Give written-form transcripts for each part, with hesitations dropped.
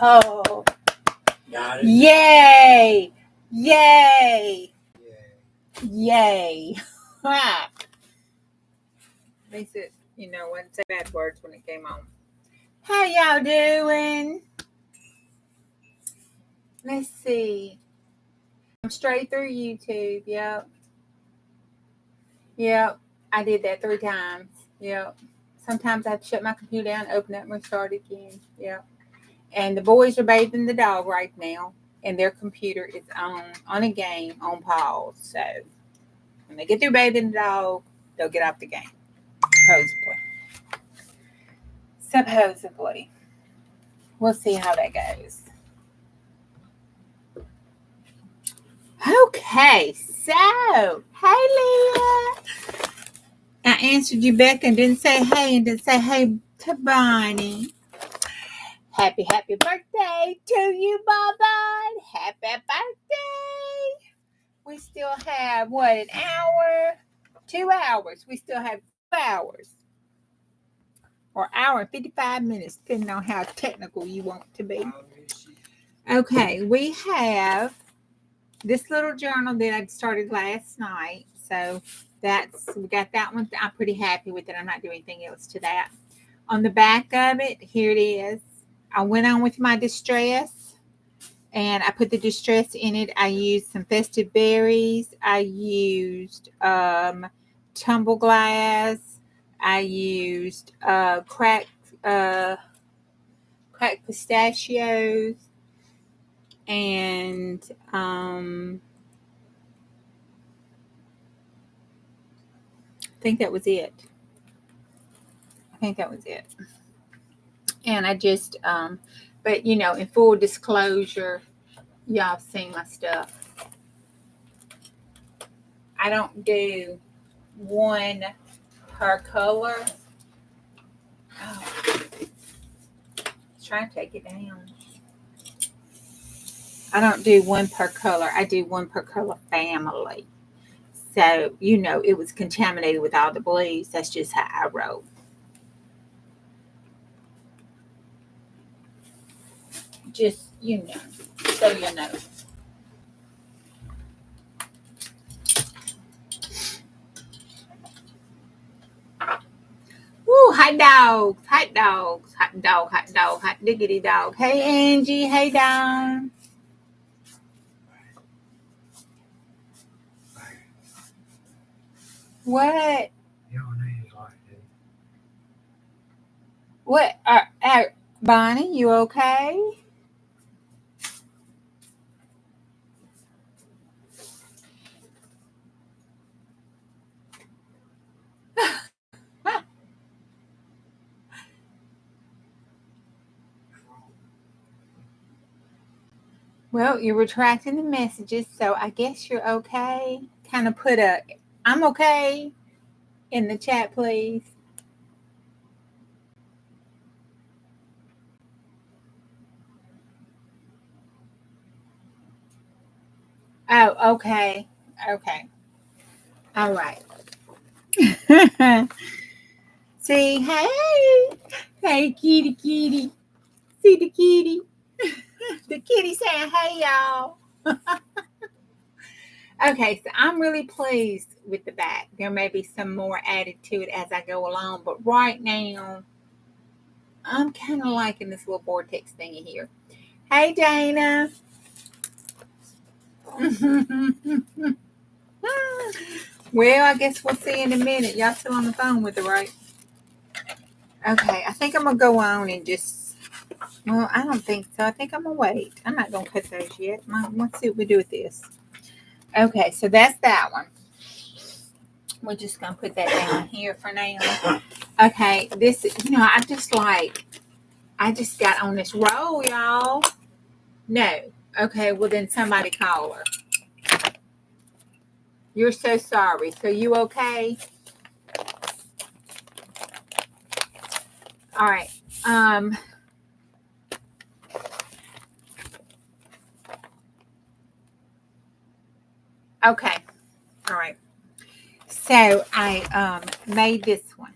Oh, yay! Yay! Yay! At least it, wouldn't say bad words when it came on. How y'all doing? Let's see. I'm straight through YouTube. Yep. I did that 3 times. Yep. Sometimes I have to shut my computer down, open it, and restart again. Yep. And the boys are bathing the dog right now, and their computer is on a game on pause. So when they get through bathing the dog, they'll get off the game. Supposedly. We'll see how that goes. Okay, so hey Leah. I answered you back and didn't say hey to Bonnie. Happy birthday to you, Baba. Happy birthday. We still have an hour? 2 hours. We still have 2 hours. Or hour and 55 minutes, depending on how technical you want to be. Okay, we have this little journal that I started last night. So we got that one. I'm pretty happy with it. I'm not doing anything else to that. On the back of it, here it is. I went on with my distress, and I put the distress in it. I used some festive berries. I used tumble glass. I used cracked pistachios, and I think that was it. And I just, but in full disclosure, y'all have seen my stuff. I don't do one per color. Oh. Try to take it down. I don't do one per color. I do one per color family. So, it was contaminated with all the blues. That's just how I roll. Just, so you know. Woo, hot diggity dog. Hey, Angie. Hey, Dawn. What? What? Bonnie, you okay? Well, you're retracting the messages, so I guess you're okay. Kind of put I'm okay in the chat, please. Oh, okay. Okay. All right. See, hey, kitty. See the kitty? The kitty saying, hey, y'all. Okay, so I'm really pleased with the back. There may be some more added to it as I go along, but right now, I'm kind of liking this little vortex thingy here. Hey, Dana. Well, I guess we'll see in a minute. Y'all still on the phone with her, right? Okay, I think I'm going to go on and just, well, I don't think so. I think I'm going to wait. I'm not going to cut those yet. Let's see what we do with this. Okay, so that's that one. We're just going to put that down here for now. Okay, this, I just got on this roll, y'all. No. Okay, well, then somebody call her. You're so sorry. So you okay? All right. Okay. All right. So I made this one.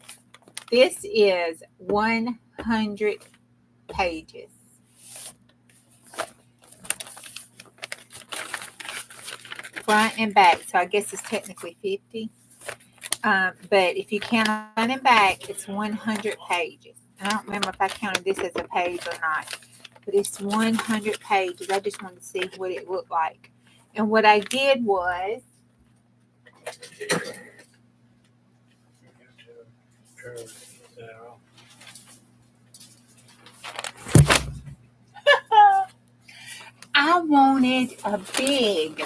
This is 100 pages. front and back. So I guess it's technically 50. But if you count front and back, it's 100 pages. I don't remember if I counted this as a page or not, but it's 100 pages. I just wanted to see what it looked like. And what I did was, I wanted a big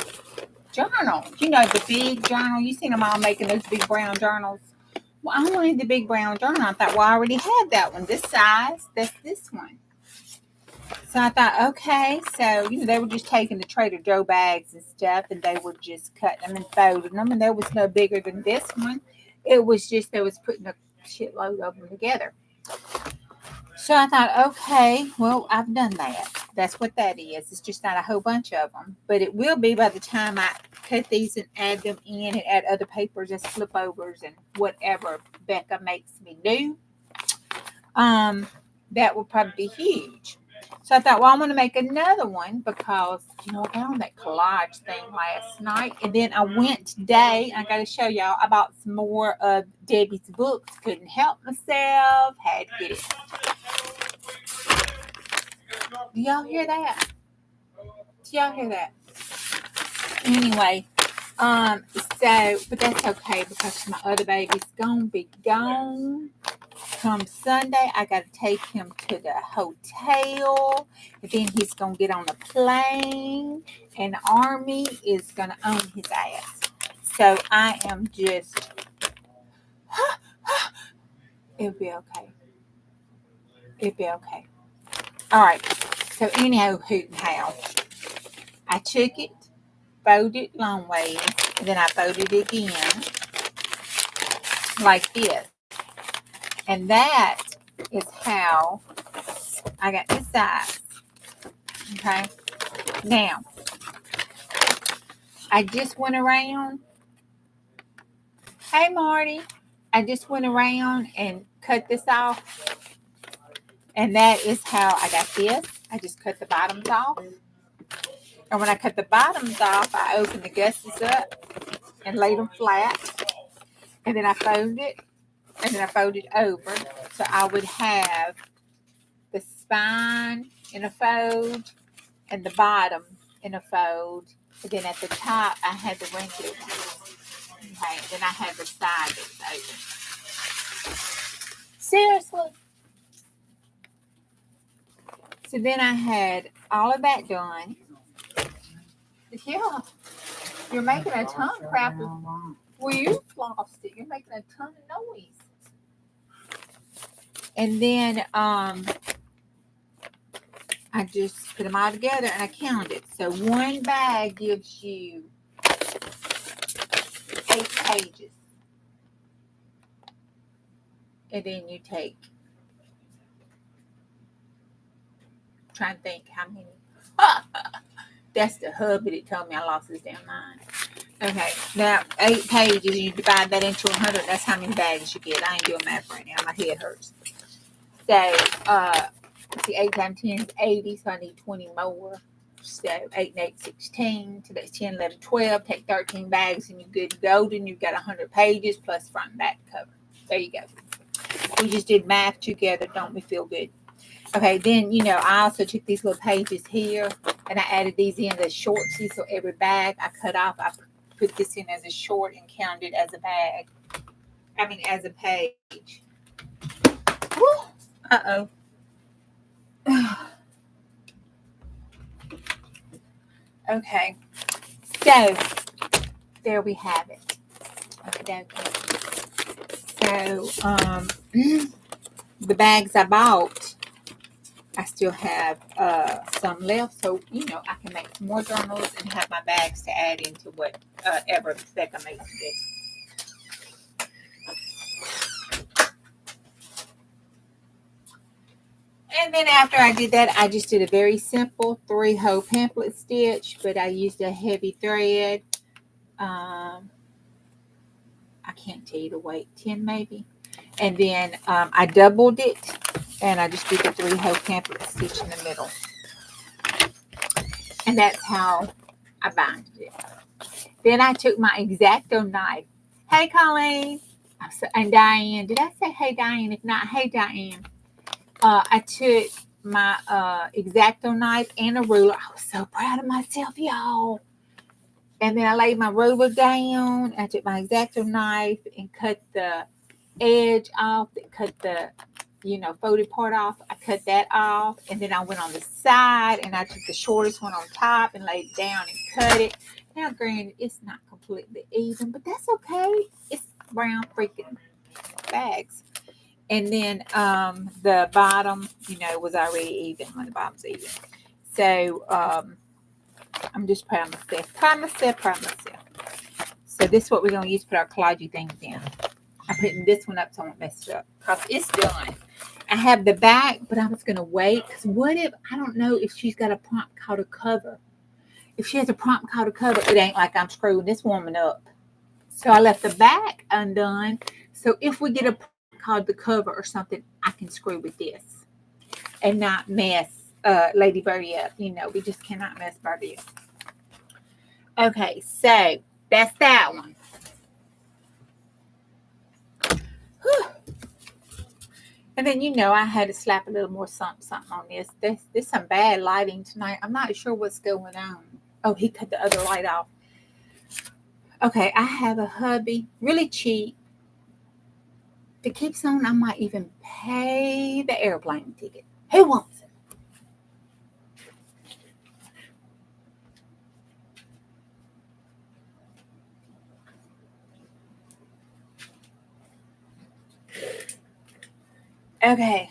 journal. You know, the big journal. You seen them all making those big brown journals. Well, I wanted the big brown journal. I thought, well, I already had that one. This size, that's this one. So I thought, okay. So, they were just taking the Trader Joe bags and stuff, and they were just cutting them and folding them. And there was no bigger than this one. It was just, they was putting a shitload of them together. So I thought, okay, well, I've done that. That's what that is. It's just not a whole bunch of them. But it will be by the time I cut these and add them in and add other papers as flip overs and whatever Becca makes me do. That will probably be huge. So I thought, well, I'm going to make another one because, I got on that collage thing last night. And then I went today, and I got to show y'all, I bought some more of Debbie's books. Couldn't help myself. Had to get it. Do y'all hear that? Anyway, but that's okay because my other baby's gonna be gone come Sunday. I gotta take him to the hotel, and then he's gonna get on a plane, and the army is gonna own his ass. So I am just, it'll be okay. All right. So anyhow, hoot and how. I took it, folded long ways, and then I folded it again like this. And that is how I got this size. Okay. Now, I just went around. Hey, Marty. I just went around and cut this off. And that is how I got this. I just cut the bottoms off. And when I cut the bottoms off, I opened the gusses up and laid them flat. And then I folded it. And then I folded over. So I would have the spine in a fold and the bottom in a fold. And then at the top, I had the wrinkly one. Okay. And then I had the side that's open. Seriously. So then I had all of that done. Yeah. You're making a ton of crap. Well, you flossed it. You're making a ton of noise. And then I just put them all together and I counted. So one bag gives you 8 pages. And then you take, trying to think how many. That's the hub, but it told me I lost this damn mind. Okay, now 8 pages, you divide that into 100. That's how many bags you get. I ain't doing math right now. My head hurts. So, see, 8 times 10 is 80, so I need 20 more. So, 8 and 8, 16. So, that's 10, 11, 12. Take 13 bags, and you're good to go. Then you've got 100 pages plus front and back cover. There you go. We just did math together. Don't we feel good? Okay, then, I also took these little pages here, and I added these in as shorts. So, every bag I cut off, I put this in as a short and counted as a bag. As a page. Woo! Uh-oh. Okay. So, there we have it. Okay. So, the bags I bought, I still have some left. So, I can make some more journals and have my bags to add into whatever Becca makes today. And then after I did that, I just did a very simple 3-hole pamphlet stitch, but I used a heavy thread. I can't tell you the weight, 10 maybe. And then I doubled it, and I just did the 3-hole pamphlet stitch in the middle. And that's how I binded it. Then I took my X-Acto knife. Hey, Colleen. And Diane. Did I say hey, Diane? If not, hey, Diane. I took my X-Acto knife and a ruler. I was so proud of myself, y'all. And then I laid my ruler down. I took my X-Acto knife and cut the edge off. Cut the, folded part off. I cut that off. And then I went on the side and I took the shortest one on top and laid it down and cut it. Now, granted, it's not completely even, but that's okay. It's brown freaking bags. And then the bottom, was already even when the bottom's even. So I'm just proud of myself. Proud of myself. So this is what we're going to use to put our collagey things in. I'm putting this one up so I won't mess it up. Because it's done. I have the back, but I was going to wait. Because what if, I don't know if she's got a prompt call to cover. If she has a prompt call to cover, it ain't like I'm screwing this woman up. So I left the back undone. So if we get a called the cover or something, I can screw with this and not mess Lady Birdie up. We just cannot mess Birdie up. Okay, so that's that one. Whew. And then I had to slap a little more something on this. There's some bad lighting tonight. I'm not sure what's going on. Oh, he cut the other light off. Okay, I have a hubby, really cheap. If it keeps on, I might even pay the airplane ticket. Who wants it? Okay.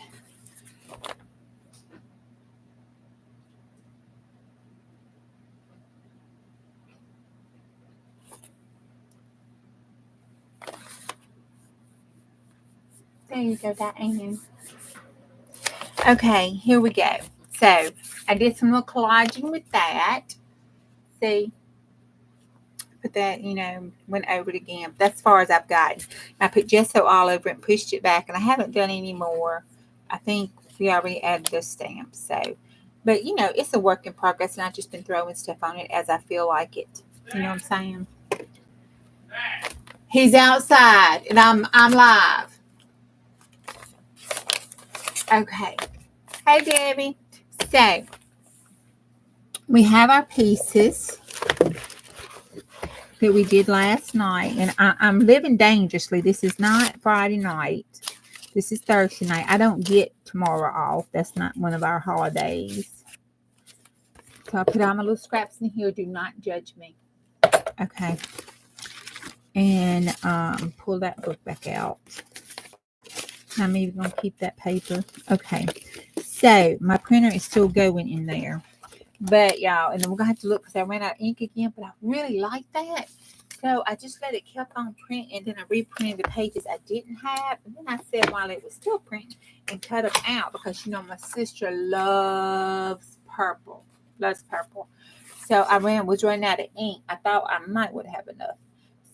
There you go, Diane. Okay, here we go. So I did some little collaging with that. See, put that, went over it again. That's as far as I've gotten. I put gesso all over it and pushed it back, and I haven't done any more. I think we already added the stamps. So, but it's a work in progress, and I've just been throwing stuff on it as I feel like it. You know what I'm saying? He's outside, and I'm live. Okay. Hey, Debbie. So we have our pieces that we did last night, and I'm living dangerously. This is not Friday night. This is Thursday night. I don't get tomorrow off. That's not one of our holidays. So I put all my little scraps in here. Do not judge me. Okay. And pull that book back out. I'm even going to keep that paper. Okay. So my printer is still going in there. But y'all, and then we're going to have to look because I ran out of ink again. But I really like that. So I just let it keep on printing, and then I reprinted the pages I didn't have. And then I said while it was still printing and cut them out because, my sister loves purple. Loves purple. So I was running out of ink. I thought I might would have enough.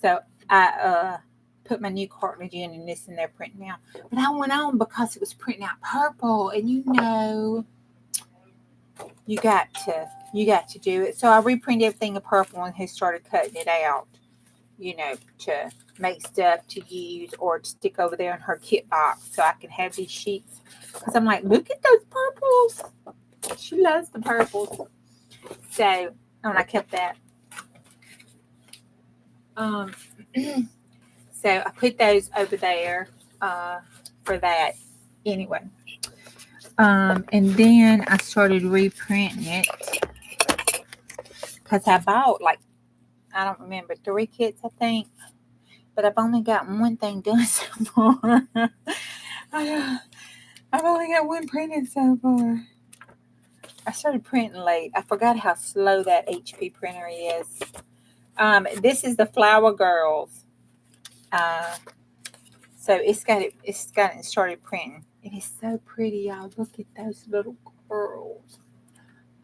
So I put my new cartridge in and this in there printing out. But I went on because it was printing out purple. And you got to do it. So I reprinted everything in purple and he started cutting it out. To make stuff to use or to stick over there in her kit box so I can have these sheets. Because I'm like, look at those purples. She loves the purples. So, and I kept that. So I put those over there for that. Anyway. And then I started reprinting it. Because I bought I don't remember, 3 kits, I think. But I've only got one thing done so far. I've only got one printed so far. I started printing late. I forgot how slow that HP printer is. This is the Flower Girls. So it's got it started printing. It is so pretty, y'all. Look at those little girls.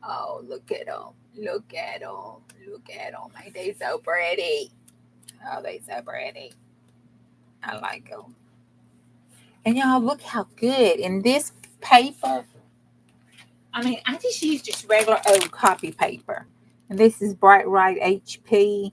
Oh, look at them. Look at them. Look at them. Ain't they so pretty? Oh, they so pretty. I like them. And y'all, look how good. And this paper, I just use just regular old copy paper. And this is Bright Right HP.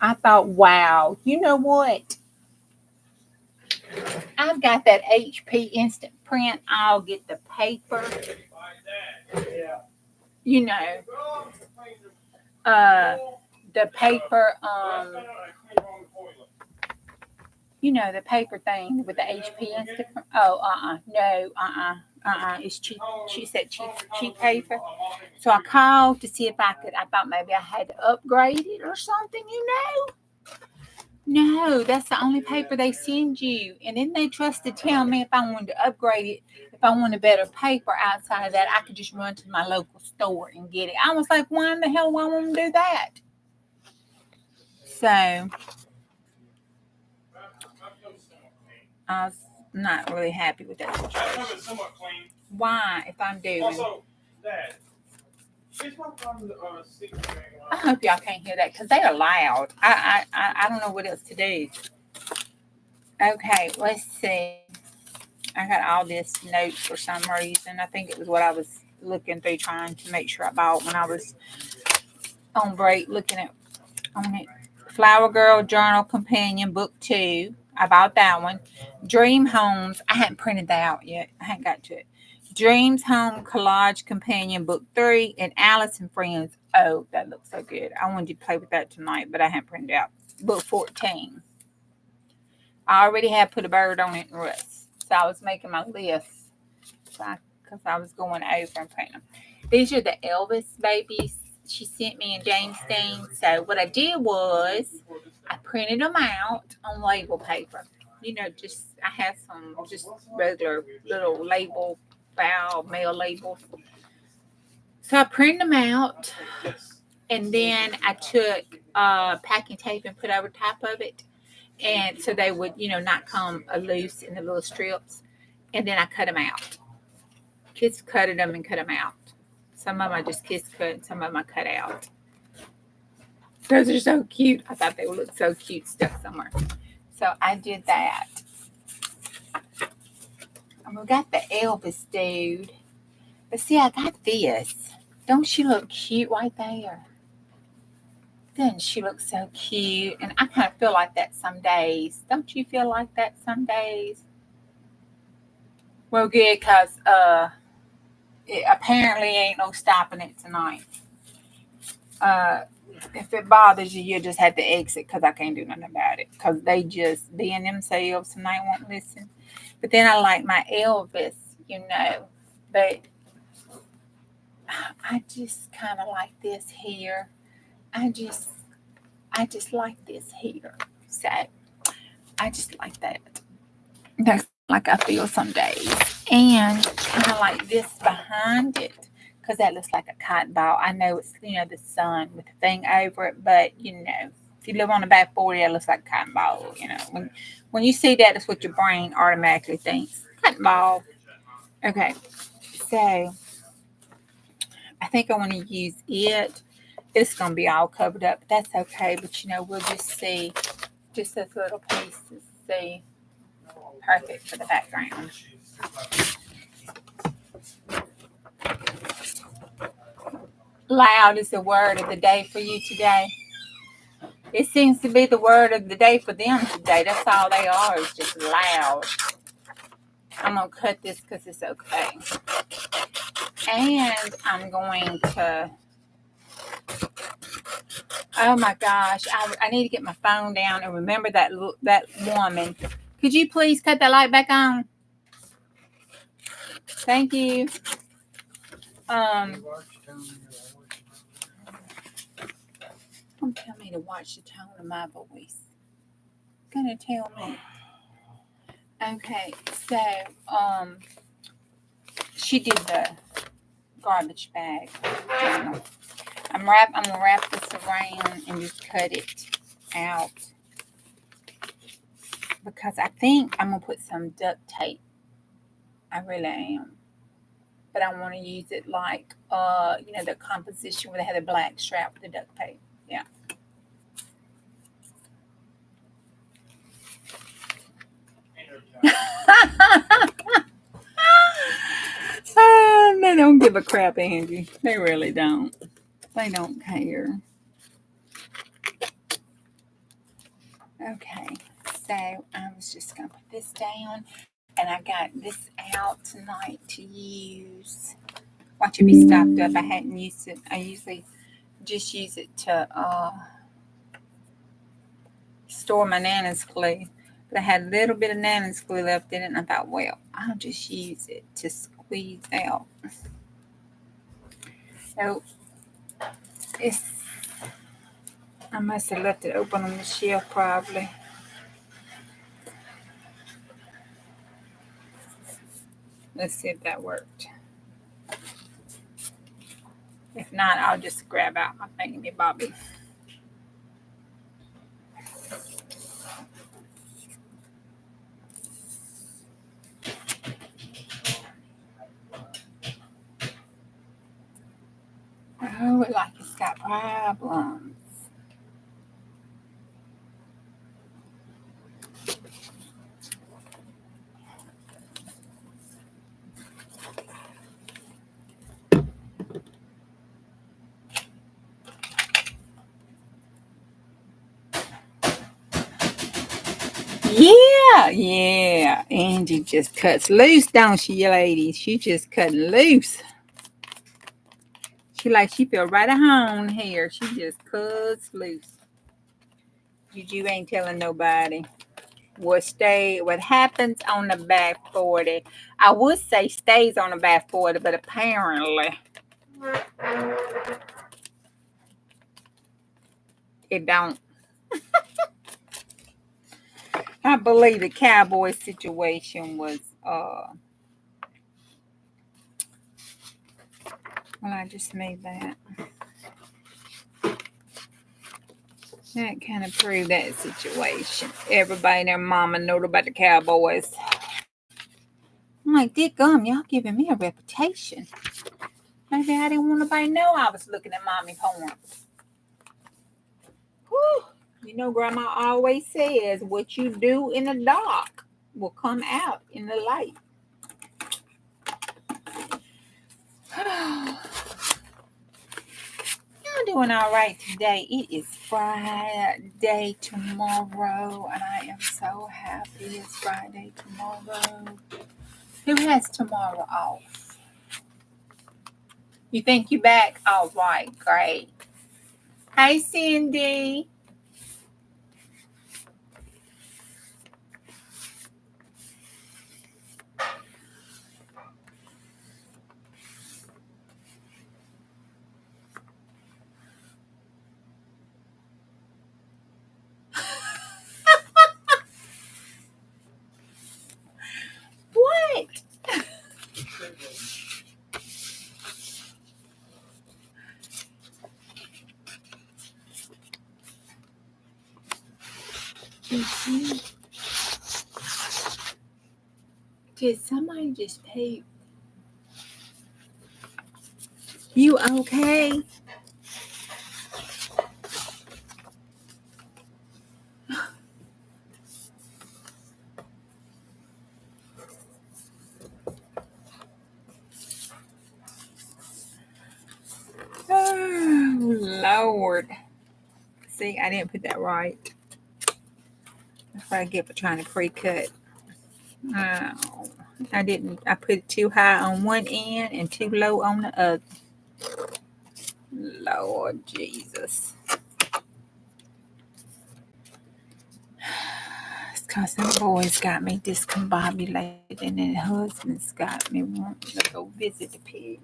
I thought, wow, you know what? I've got that HP instant print. I'll get the paper. You know, the paper, you know, the paper thing with the HP instant print. Oh, no, it's cheap. She said cheap paper. So I called to see if I could. I thought maybe I had to upgrade it or something, you know. No, that's the only paper they send you. And then they trust to tell me if I wanted to upgrade it, if I wanted better paper outside of that, I could just run to my local store and get it. I was like, why in the hell do I want to do that? So I was not really happy with that situation. Why, if I'm doing? I hope y'all can't hear that because they are loud. I don't know what else to do. Okay, let's see. I got all this notes for some reason. I think it was what I was looking through trying to make sure I bought when I was on break looking at on it. Flower Girl Journal Companion Book 2. I bought that one. Dream Homes. I hadn't printed that out yet. I hadn't got to it. Dreams Home Collage Companion Book 3 and Alice and Friends. Oh, that looks so good. I wanted to play with that tonight, but I haven't printed out. Book 14. I already had put a bird on it and Russ. So I was making my list. Because I was going over and printing them. These are the Elvis babies she sent me in James Dean. So what I did was I printed them out on label paper. You know, just I had some just regular little label file mail labels. So I printed them out, and then I took packing tape and put over top of it, and so they would, you know, not come loose in the little strips. And then I cut them out. Kids cutted them and cut them out. Some of them I just kiss cut, and some of them I cut out. Those are so cute. I thought they would look so cute stuck somewhere. So I did that. And we got the Elvis dude. But see, I got this. Don't she look cute right there? Doesn't she look so cute? And I kind of feel like that some days. Don't you feel like that some days? Well, good, because it apparently ain't no stopping it tonight. If it bothers you, you just have to exit because I can't do nothing about it. Because they just being themselves and they won't listen. But then I like my Elvis, you know. But I just kind of like this here. I just like this here. So I just like that. That's like I feel some days. And kind of like this behind it. Because that looks like a cotton ball. I know it's, you know, the sun with the thing over it, but, you know, if you live on the back 40, it looks like a cotton ball, you know. When you see that, it's what your brain automatically thinks. Cotton ball. Okay, so I think I want to use it. It's going to be all covered up, but that's okay. But, you know, we'll just see just this little piece to see. Perfect for the background. Loud is the word of the day for you today. It seems to be the word of the day for them today. That's all they are, is just loud. I'm going to cut this because it's okay. And I'm going to, oh my gosh, I need to get my phone down and remember that woman. Could you please cut that light back on? Thank you. Don't tell me to watch the tone of my voice. Gonna tell me. Okay, so she did the garbage bag journal. I'm gonna wrap this around and just cut it out because I think I'm gonna put some duct tape. I really am. But I want to use it like you know, the composition where they had a black strap with the duct tape. Yeah. They don't give a crap, Angie. They really don't. They don't care. Okay, so I was just going to put this down, and I got this out tonight to use. Watch it be stopped up. I hadn't used it. I usually just use it to store my Nana's glue. But I had a little bit of Nana's glue left in it, and I thought, well, I'll just use it to squeeze out. So I must have left it open on the shelf probably. Let's see if that worked. If not, I'll just grab out my thingy bobby. Oh, it like it's got problems. Yeah. Angie just cuts loose, don't she, ladies? She just cutting loose. She feel right at home here. She just cuts loose. Juju ain't telling nobody what happens on the back 40. I would say stays on the back 40, but apparently it don't. I believe the cowboy situation was well, I just made that. That kind of proved that situation. Everybody and their mama know about the Cowboys. I'm like, dear gum, y'all giving me a reputation. Maybe I didn't want nobody to know I was looking at mommy porn. Whew. You know, Grandma always says, what you do in the dark will come out in the light. I'm doing all right today. It is Friday tomorrow, and I am so happy it's Friday tomorrow. Who has tomorrow off? You think you back? All right, great. Hey, Cindy. What? Did somebody just pay? You okay? Oh, Lord. See, I didn't put that right. That's what I get for trying to pre-cut. Oh, I didn't. I put it too high on one end and too low on the other. Lord Jesus. It's because them boys got me discombobulated and then husband's got me wanting to go visit the pigs.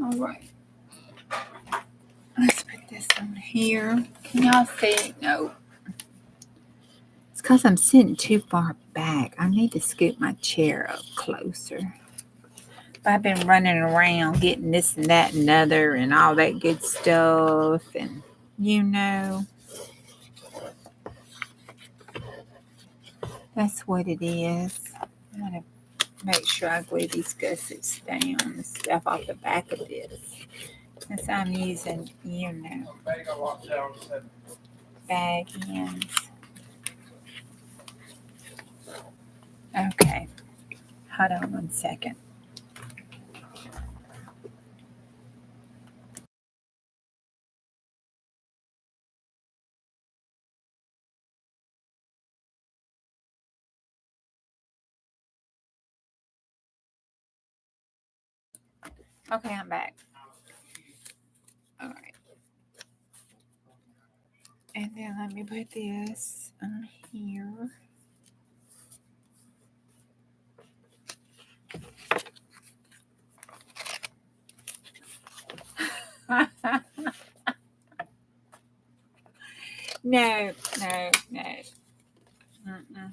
All right. Let's put this on here. Can y'all see? No. It's because I'm sitting too far back. I need to scoot my chair up closer. I've been running around getting this and that and other and all that good stuff. And, you know, that's what it is. I'm going to make sure I glue these gussets down and stuff off the back of this. Since I'm using, you know, bag ends. Okay. Hold on 1 second. Okay, I'm back. All right. And then let me put this on here. No. Mm-mm.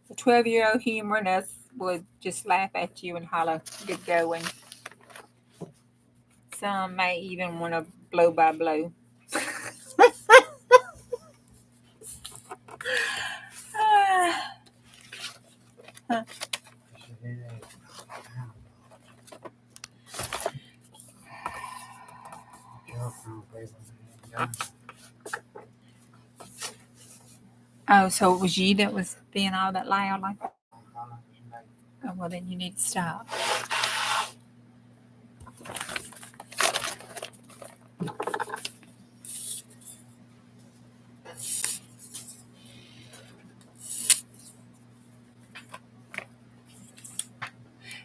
The 12-year-old humorness would just laugh at you and holler, get going. Some may even want to blow by blow. Oh, so it was you that was being all that loud like that? Oh, well, then you need to stop.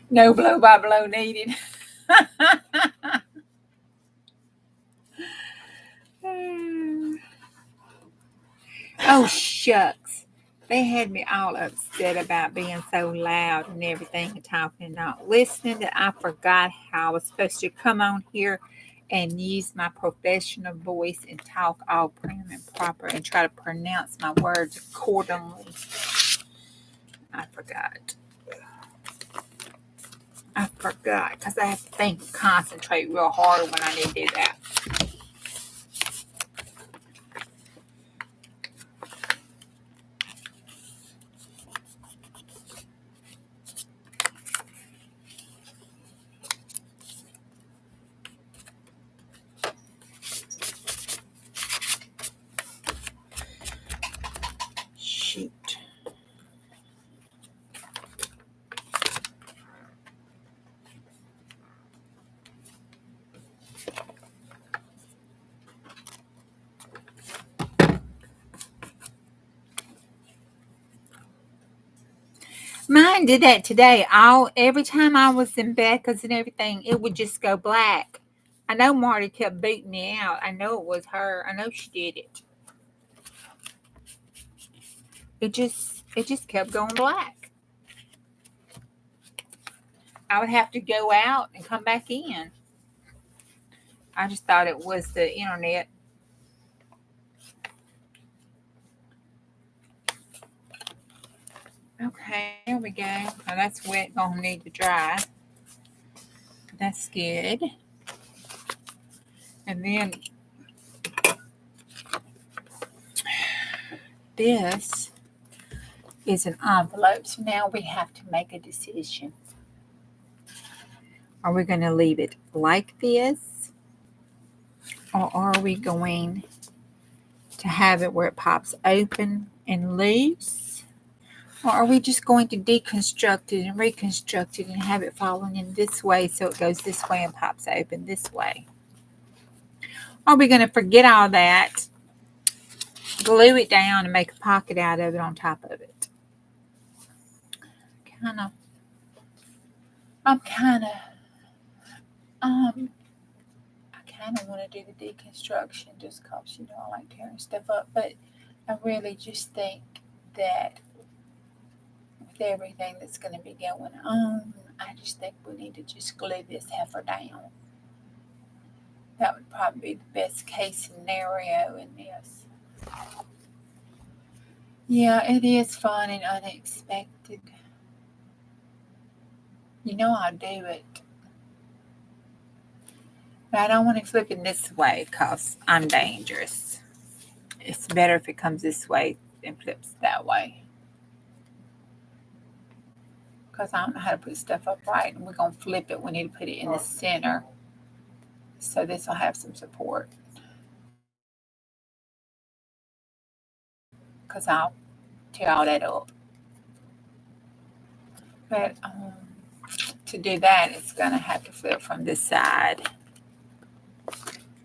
No blow by blow needed. Oh, shucks. They had me all upset about being so loud and everything and talking and not listening that I forgot how I was supposed to come on here and use my professional voice and talk all prim and proper and try to pronounce my words accordingly. I forgot because I have to think and concentrate real hard when I need to do that. Shoot. Mine did that today. Every time I was in Becca's and everything, it would just go black. I know Marty kept beating me out. I know it was her. I know she did it. It just kept going black. I would have to go out and come back in. I just thought it was the internet. Okay, there we go. Now that's wet. Gonna need to dry. That's good. And then this is an envelope. So now we have to make a decision. Are we going to leave it like this? Or are we going to have it where it pops open and loose? Or are we just going to deconstruct it and reconstruct it and have it falling in this way so it goes this way and pops open this way? Are we going to forget all that, glue it down, and make a pocket out of it on top of it? I kind of want to do the deconstruction just because, I like tearing stuff up. But I really just think that with everything that's going to be going on, I just think we need to just glue this heifer down. That would probably be the best case scenario in this. Yeah, it is fun and unexpected. I'll do it. But I don't want to flip it this way because I'm dangerous. It's better if it comes this way than flips that way. Because I don't know how to put stuff up right. And we're going to flip it. We need to put it in the center. So this will have some support. Because I'll tear all that up. But to do that, it's going to have to flip from this side.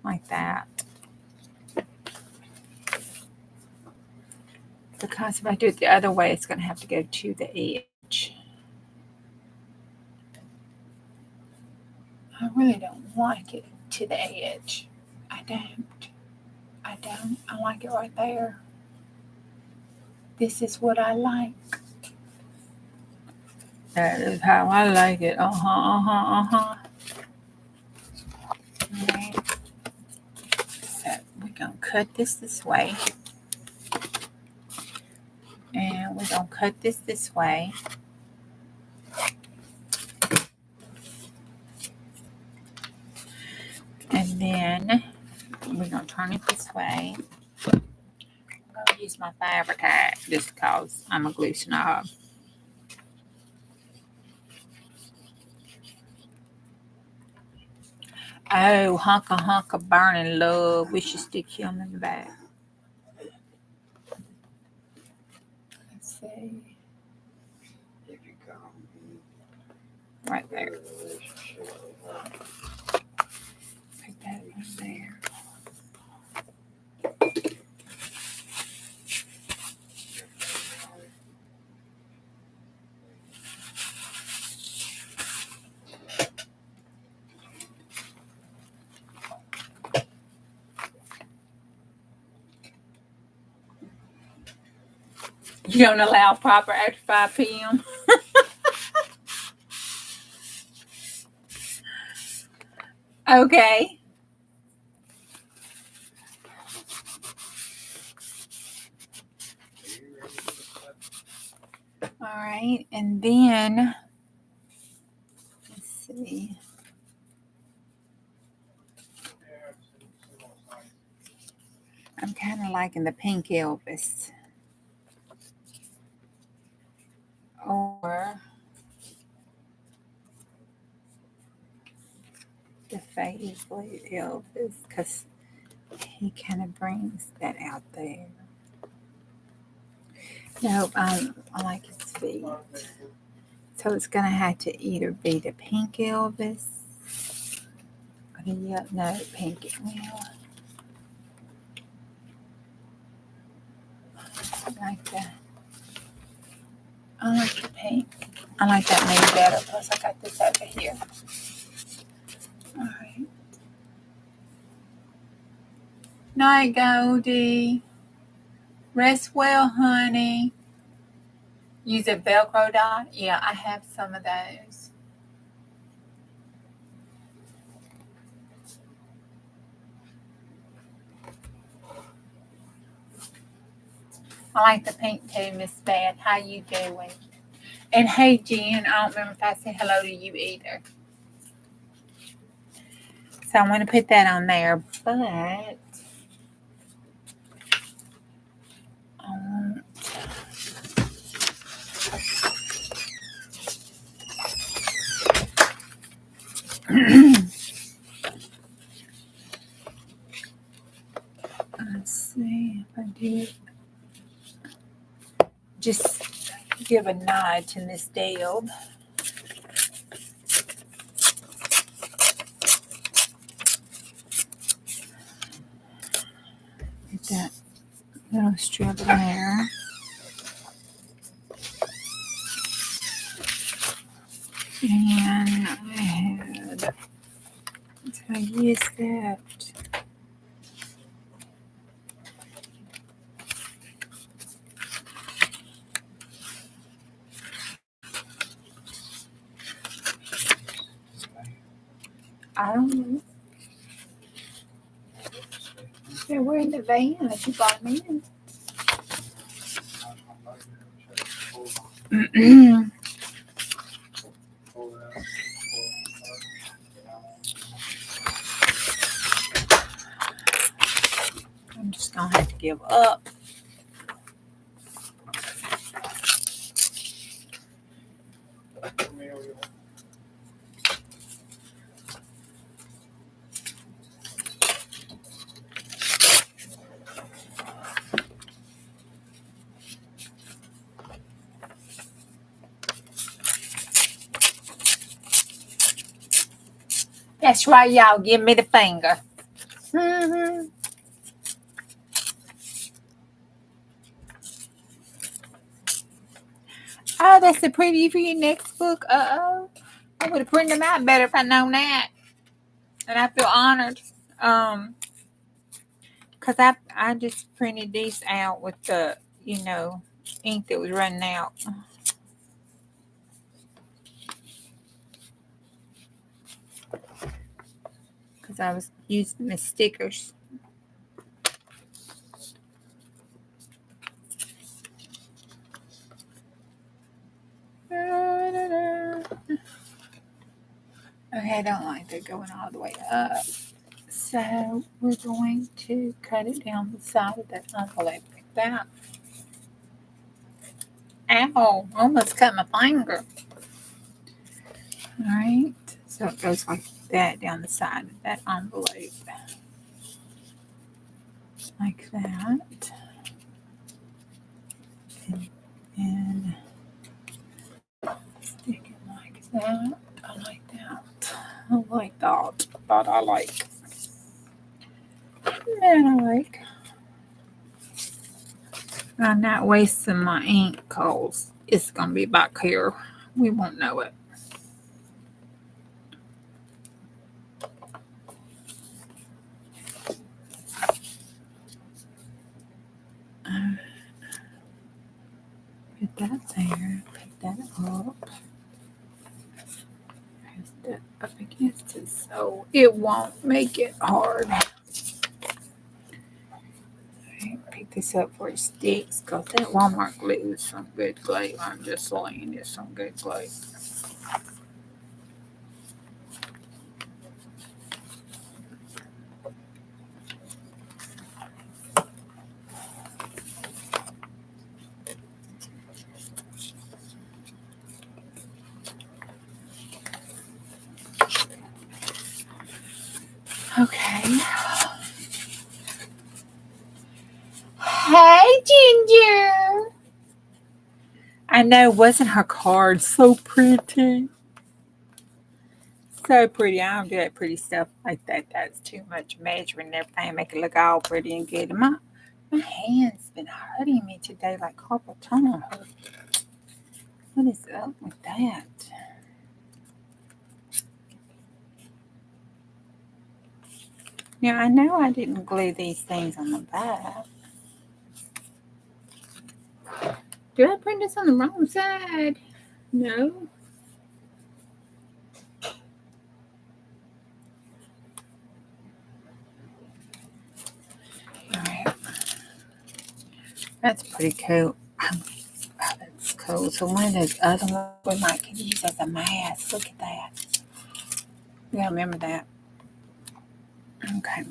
Like that. Because if I do it the other way, it's going to have to go to the edge. I really don't like it to the edge. I don't. I like it right there. This is what I like. That is how I like it. Alright. So we're going to cut this way. And we're going to cut this way. And then we're going to turn it this way. I'm going to use my fabric hat just because I'm a glue snob. Oh, hunka burning love. We should stick him in the back. Let's see. Right there. Put that in there. You don't allow proper after 5 p.m.? Okay. All right. And then, let's see. I'm kind of liking the pink Elvis. Or the faded blue Elvis, because he kind of brings that out there. No, I like his feet. So it's going to have to either be the pink Elvis or the yellow. No, pink Elvis. I like the pink. I like that maybe better. Plus, I got this over here. All right. Night, Goldie. Rest well, honey. Use a Velcro dot. Yeah, I have some of those. I like the pink too, Miss Beth. How you doing? And hey, Jen, I don't remember if I said hello to you either. So I'm going to put that on there, but let's see if I do. Just give a nod to Miss Dale. Get that little strip in there. And I had, so I use that. I don't know. Yeah, we're in the van that you brought me in. I'm just going to have to give up. That's right, y'all. Give me the finger. Mm-hmm. Oh, that's a preview for your next book. Uh-oh. I would have printed them out better if I'd known that. And I feel honored. Because I just printed these out with the, ink that was running out. Because I was using them as stickers. Okay, I don't like that going all the way up. So we're going to cut it down the side of that envelope like that. Ow, almost cut my finger. All right, so it goes like that down the side of that envelope. Like that. And stick it like that. I like that. I like that. That I like. And I like. I'm not wasting my ink because it's going to be back here. We won't know it. Put that there. Put that up. Press that up against it so it won't make it hard. Pick this up where it sticks because that Walmart glue is some good glue. I'm just saying it's some good glue. Okay. Hey, Ginger. I know, wasn't her card so pretty? So pretty. I don't do that pretty stuff like that. That's too much measuring and everything. Make it look all pretty and good. My hand's been hurting me today like carpal tunnel hurt. What is up with that? Now, I know I didn't glue these things on the back. Did I print this on the wrong side? No. All right. That's pretty cool. Oh, that's cool. So one of those other ones we might could use as a mask. Look at that. Yeah, remember that. Okay.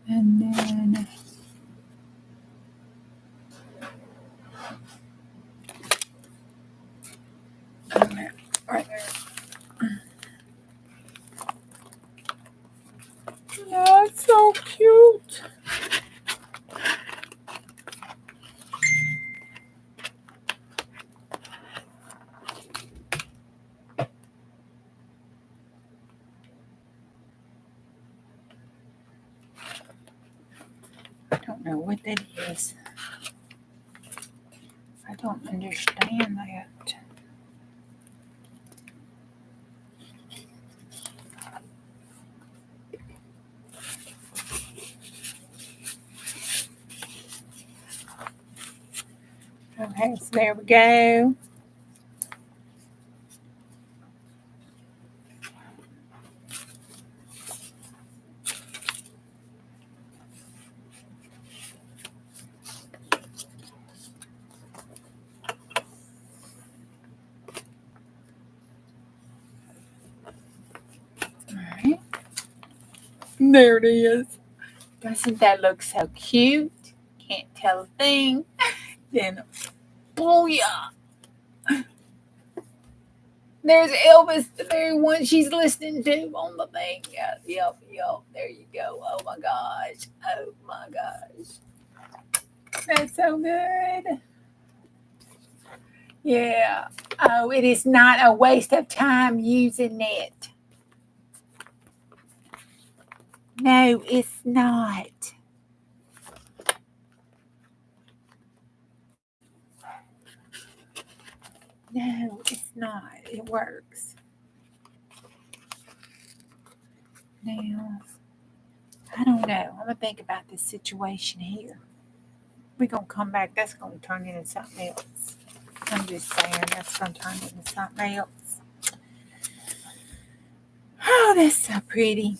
And then right there. That's so cute. I don't know what that is. I don't understand that. Okay, so there we go. All right. There it is. Doesn't that look so cute? Can't tell a thing. Then, booyah. There's Elvis, the very one she's listening to on the thing. Yep. There you go. Oh my gosh. Oh my gosh. That's so good. Yeah. Oh, it is not a waste of time using it. No, it's not. No, it's not. It works. Now, I don't know. I'm going to think about this situation here. We're going to come back. That's going to turn into something else. I'm just saying that's going to turn into something else. Oh, that's so pretty.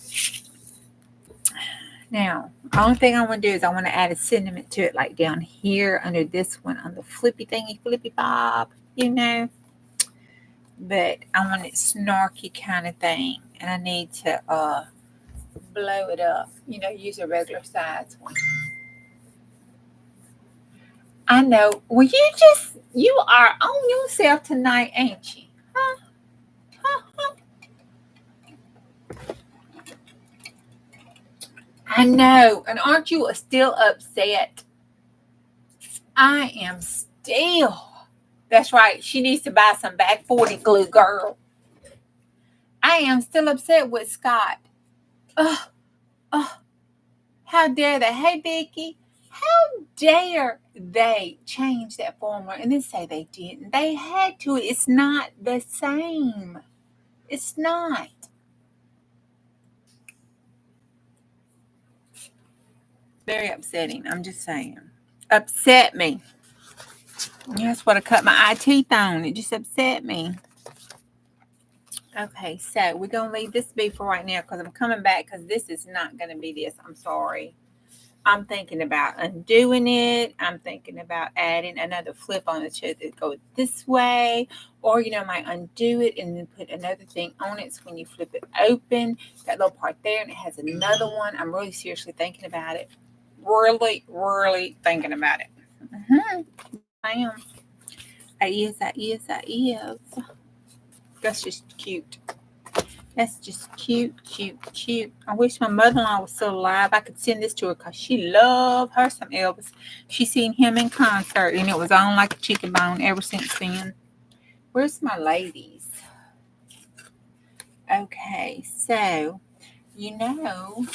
Now, the only thing I want to do is I want to add a sentiment to it, like down here under this one, on the flippy bob, you know. But I want it snarky kind of thing. And I need to blow it up, you know, use a regular size one. I know. Well, you are on yourself tonight, ain't you? Huh? I know. And aren't you still upset? I am still. That's right. She needs to buy some back 40 glue, girl. I am still upset with Scott. Ugh. How dare they? Hey, Vicky. How dare they change that formula and then say they didn't? They had to. It's not the same. It's not. Very upsetting. I'm just saying. Upset me. That's what I cut my eye teeth on. It just upset me. Okay, so we're going to leave this be for right now because I'm coming back because this is not going to be this. I'm sorry. I'm thinking about undoing it. I'm thinking about adding another flip on the chair that goes this way. Or, you know, I might undo it and then put another thing on it. So when you flip it open, that little part there, and it has another one. I'm really seriously thinking about it. Really thinking about it. I am. I is. That's just cute. That's just cute. I wish my mother-in-law was still alive. I could send this to her because she loved her some Elvis. She seen him in concert, and it was on like a chicken bone ever since then. Where's my ladies? Okay, so, you know,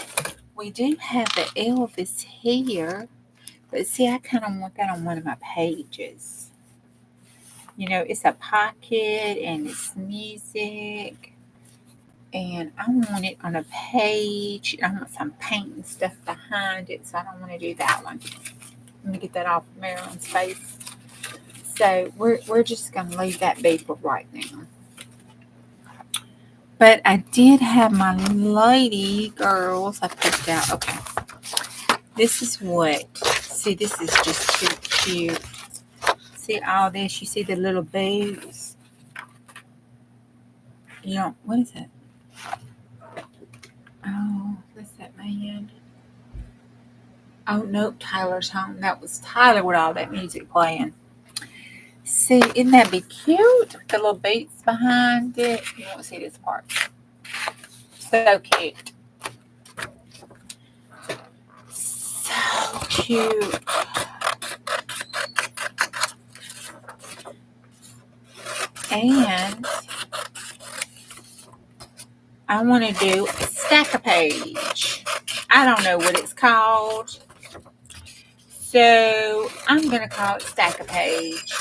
we do have the Elvis here. But see, I kind of want that on one of my pages. You know, it's a pocket, and it's music. And I want it on a page. I want some paint and stuff behind it, so I don't want to do that one. Let me get that off of Marilyn's face. So we're just going to leave that be for right now. But I did have my lady girls I picked out. Okay. This is what. See, this is just too cute. See all this? You see the little boots? You know, what is it? Oh, that's that man. Oh, nope, Tyler's home. That was Tyler with all that music playing. See, isn't that be cute? The little beats behind it. You won't see this part. So cute. So cute. And I want to do a Stack-A-Page. I don't know what it's called. So I'm going to call it Stack-A-Page.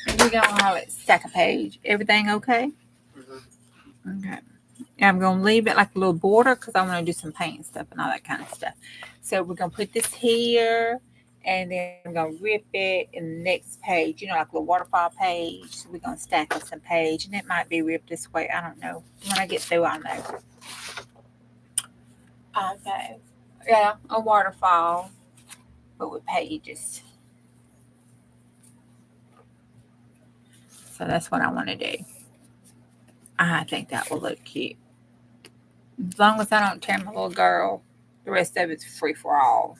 And we're going to call it Stack-A-Page. Everything okay? Mm-hmm. Okay. And I'm going to leave it like a little border because I want to do some paint and stuff and all that kind of stuff. So we're going to put this here. And then I'm going to rip it in the next page. You know, like a little waterfall page. So we're going to stack up some page. And it might be ripped this way. I don't know. When I get through, I'll know. Okay. Yeah, a waterfall. But with pages. So that's what I want to do. I think that will look cute. As long as I don't tear my little girl, the rest of it's free for all.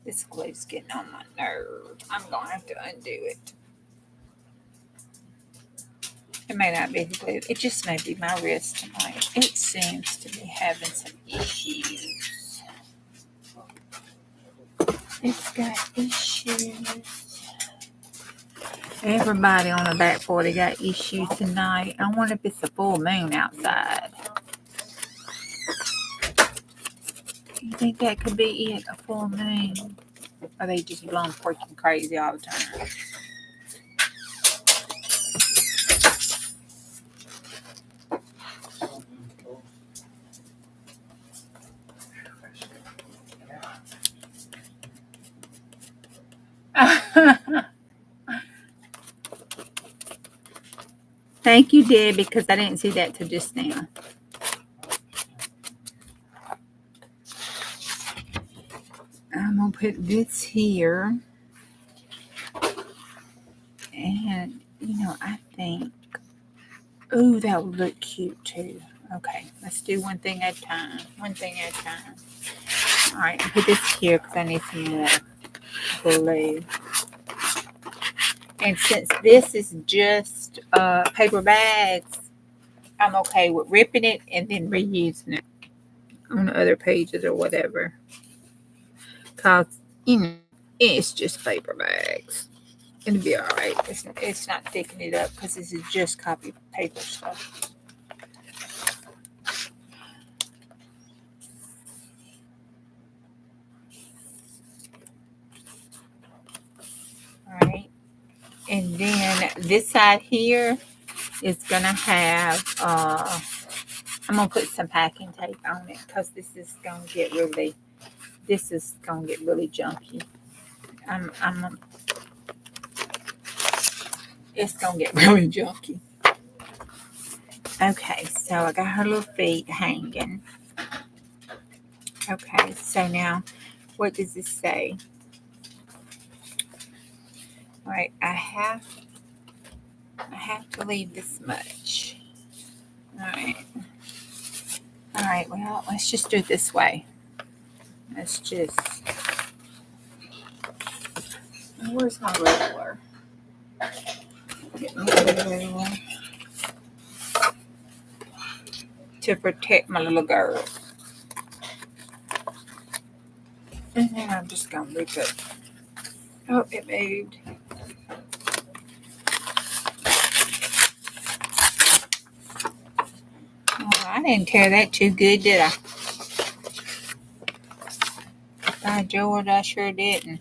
This glue's getting on my nerves. I'm going to have to undo it. It may not be the glue. It just may be my wrist tonight. It seems to be having some issues. It's got issues. Everybody on the back 40 got issues tonight. I wonder if it's a full moon outside. You think that could be it, a full moon? Or are they just blowing freaking crazy all the time? Thank you, Debbie, because I didn't see that till just now. I'm going to put this here. And, I think, ooh, that would look cute too. Okay, let's do one thing at a time. All right, I'll put this here because I need some more glue. And since this is just paper bags, I'm okay with ripping it and then reusing it on other pages or whatever. Because, it's just paper bags. It'll be all right. It's not thickening it up because this is just copy paper stuff. All right. And then this side here is going to have, I'm going to put some packing tape on it because this is going to get really junky. It's going to get really junky. Okay, so I got her little feet hanging. Okay, so now, what does this say? All right, I have to leave this much. All right, well, let's just do it this way. Let's just, where's my ruler? Get me a ruler to protect my little girl. And then I'm just going to rip it. Oh, it moved. Oh, I didn't tear that too good, did I? By George, I sure didn't.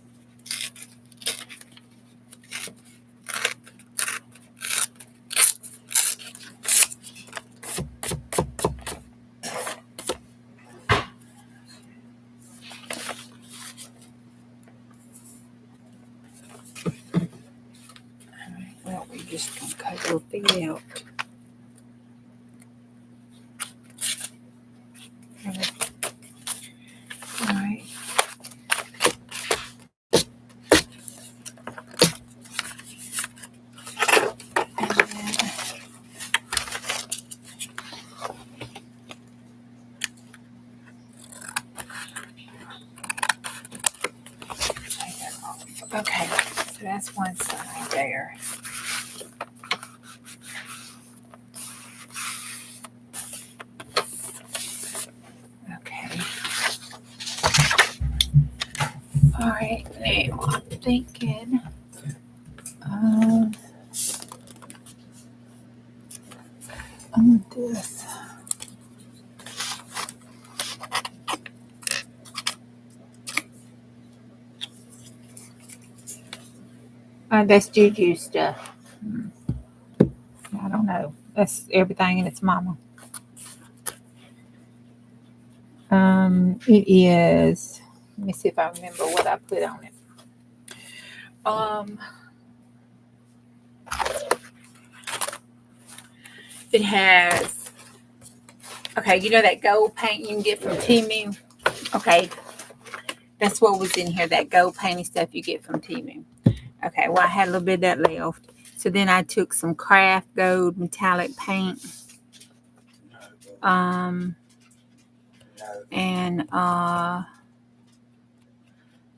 Well, we're just going to cut her feet out. All right. Okay, so that's one side there. Okay. All right, now I'm thinking, on this. That's Juju stuff. I don't know. That's everything in its mama. It is. Let me see if I remember what I put on it. It has. Okay, you know that gold paint you can get from Temu? Okay, that's what was in here. That gold painting stuff you get from Temu. Okay, well I had a little bit of that left. So then I took some craft gold metallic paint. And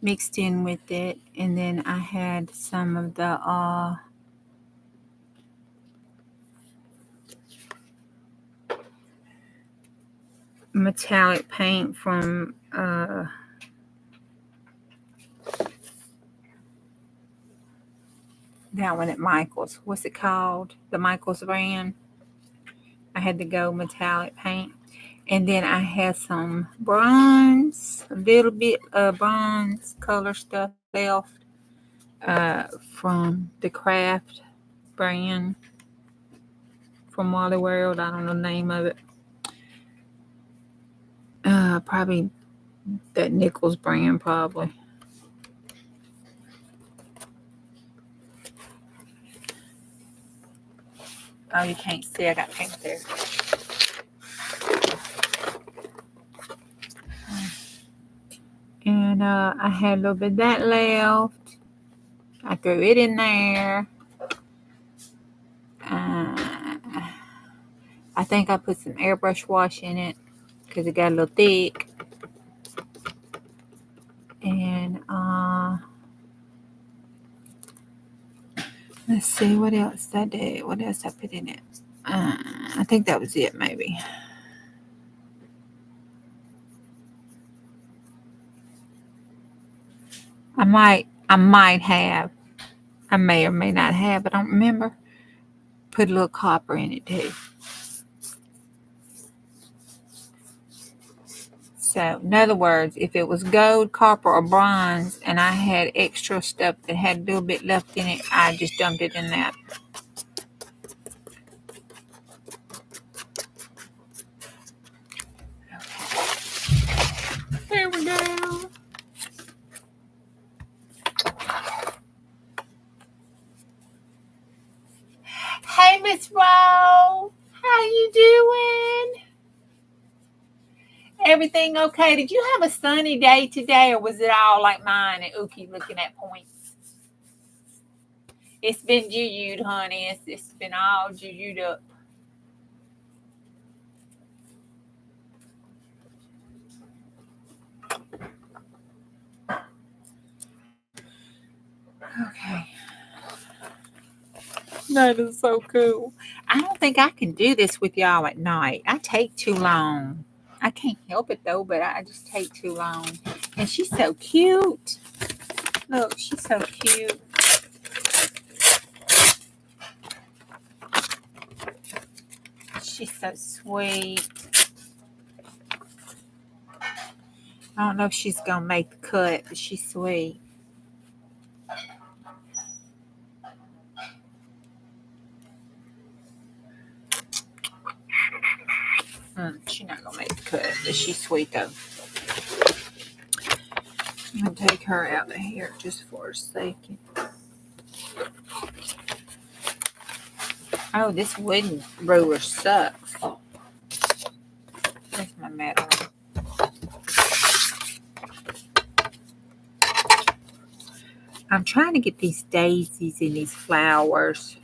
mixed in with it, and then I had some of the metallic paint from that one at Michael's. What's it called? The Michael's brand. I had the gold metallic paint. And then I had some bronze, a little bit of bronze color stuff left from the Craft brand from Wally World. I don't know the name of it. Probably that Nichols brand, probably. Oh, you can't see. I got paint there. And I had a little bit of that left. I threw it in there. I think I put some airbrush wash in it because it got a little thick. And let's see what else I did. What else I put in it? I think that was it, maybe. I might have. I may or may not have. I don't remember. Put a little copper in it too. So, in other words, if it was gold, copper, or bronze, and I had extra stuff that had a little bit left in it, I just dumped it in that. Okay. There we go. Hey, Miss Rowe. How you doing? Everything okay? Did you have a sunny day today, or was it all like mine and Ookie looking at points? It's been Juju'd, honey. It's been all Juju'd up. Okay. That is so cool. I don't think I can do this with y'all at night. I take too long. I can't help it though, but I just take too long. And she's so cute. Look, she's so cute. She's so sweet. I don't know if she's going to make the cut, but she's sweet. She's not going to make the cut, but she's sweet though. I'm going to take her out of here just for a second. Oh, this wooden ruler sucks. There's my metal. I'm trying to get these daisies and these flowers.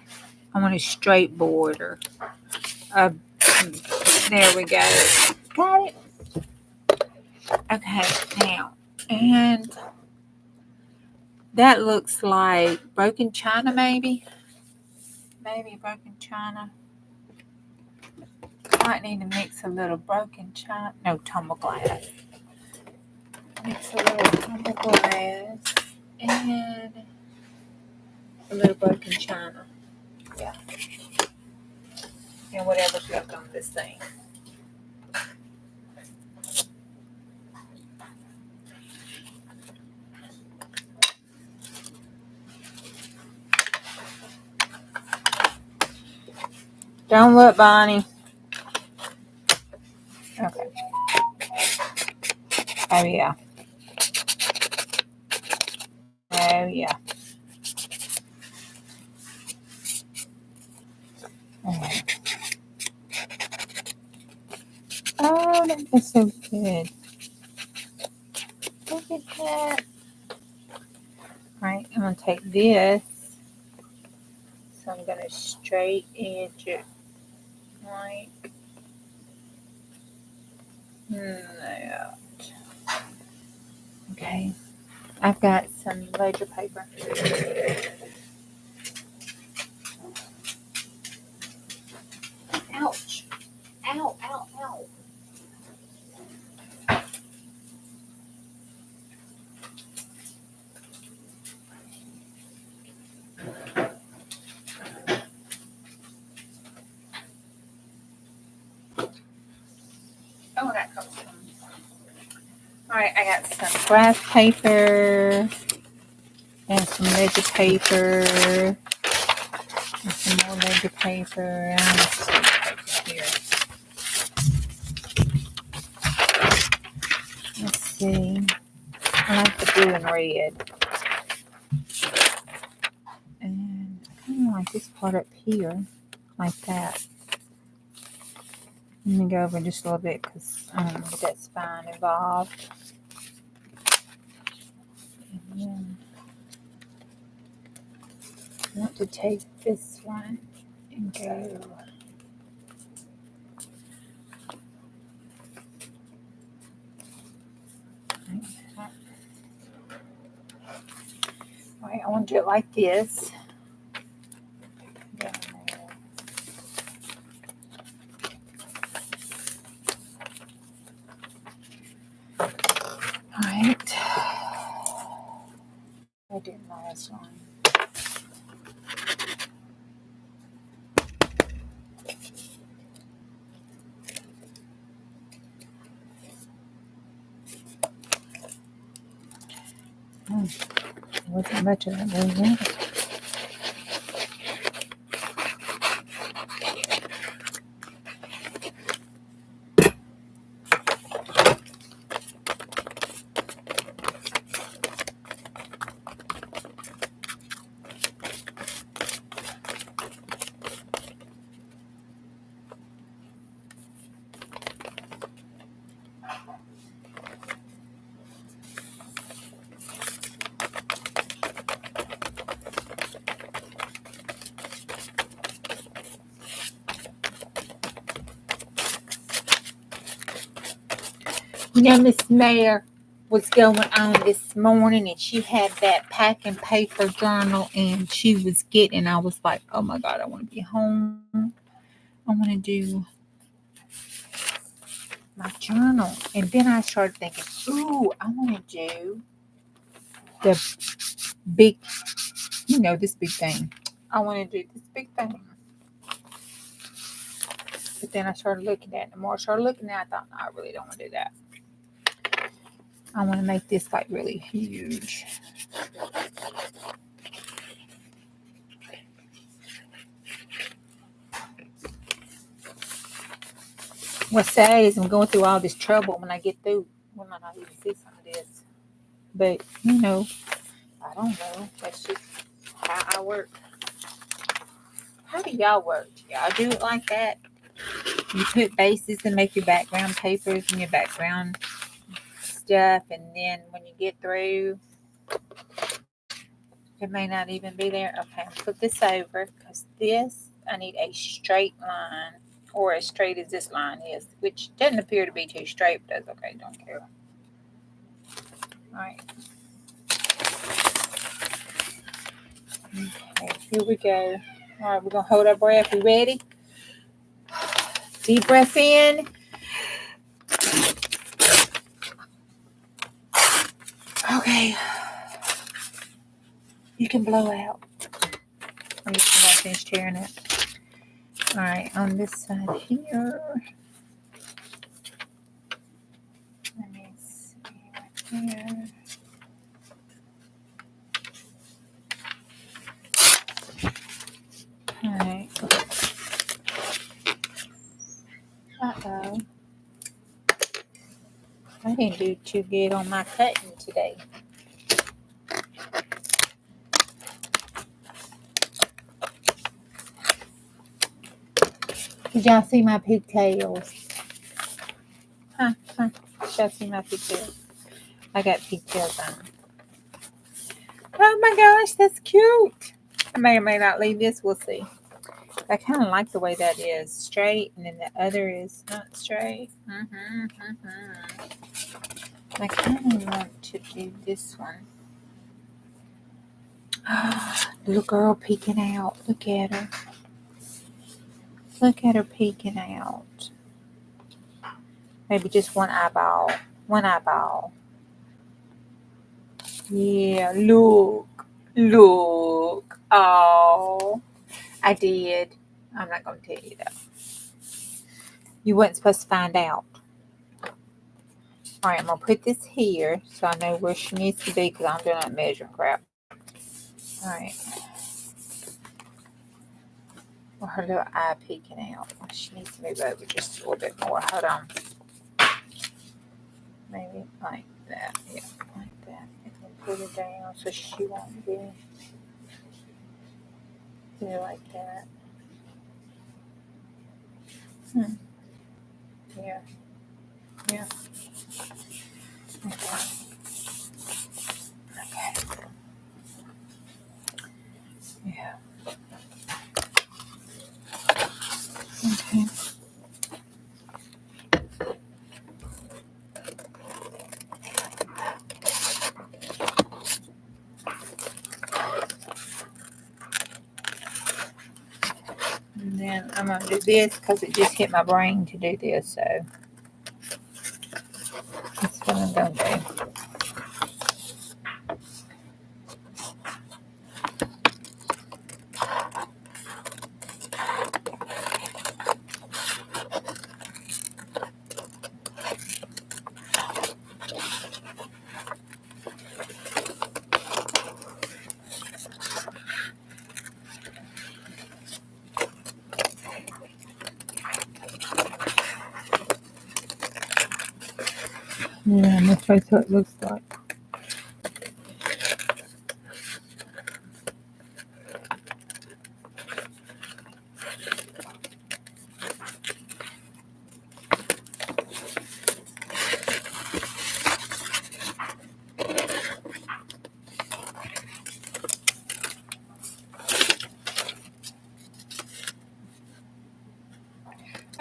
I want a straight border. There we go. Got it. Okay, now. And that looks like broken china, maybe. Maybe broken china. Might need to mix a little broken china. No, tumble glass. Mix a little tumble glass and a little broken china. Yeah. And whatever's left on this thing. Don't look, Bonnie. Okay. Oh, yeah. Oh, yeah. Oh, that is so good. Look at that. Right, I'm going to take this. So I'm going to straight edge it. Like that. Okay. I've got some ledger paper. Ouch. Ow, ow, ow. Oh, that comes from. All right, I got some graph paper and some ledger paper and some more ledger paper. Here. Let's see. I like the blue and red. And I kind of like this part up here. like that. Let me go over just a little bit because I don't want to get that spine involved. And then I want to take this one and go like that. All right, I want to do it like this. Down there. All right. I did the last one. There wasn't much of that movement. You know, Miss Mayor was going on this morning and she had that packing paper journal and she was getting, I was like, oh my God, I want to be home. I want to do my journal. And then I started thinking, ooh, I want to do the big, this big thing. I want to do this big thing. But then I started looking at it. The more I started looking at it, I thought, no, I really don't want to do that. I want to make this like really huge. What's sad is I'm going through all this trouble. When I get through, we might not even see some of this. But, I don't know. That's just how I work. How do y'all work? Y'all do it like that? You put bases and make your background papers and your background stuff. And then when you get through, it may not even be there. Okay, I'll put this over because this, I need a straight line. Or as straight as this line is, which doesn't appear to be too straight, but that's okay, don't care. All right. Okay, here we go. All right, we're going to hold our breath. We ready? Deep breath in. Okay. You can blow out. I'm just going to finish tearing it. All right, on this side here. Let me see right here. All right. Uh-oh. I didn't do too good on my cutting today. Did y'all see my pigtails? Huh? Did y'all see my pigtails? I got pigtails on. Oh my gosh, that's cute. I may or may not leave this. We'll see. I kind of like the way that is straight, and then the other is not straight. I kind of want to do this one. Little girl peeking out. Look at her. Look at her peeking out. Maybe just one eyeball. One eyeball. Yeah, look. Look. Oh, I did. I'm not going to tell you that. You weren't supposed to find out. All right, I'm going to put this here so I know where she needs to be because I'm doing that measuring crap. All right. Well, her little eye peeking out. She needs to move over just a little bit more. Hold on. Maybe like that. Yeah, like that. And then put it down so she won't be. Do like that. Yeah. Yeah. Okay. Yeah. Okay. And then I'm going to do this because it just hit my brain to do this. So that's what I'm going to do. Yeah, that's what it looks like.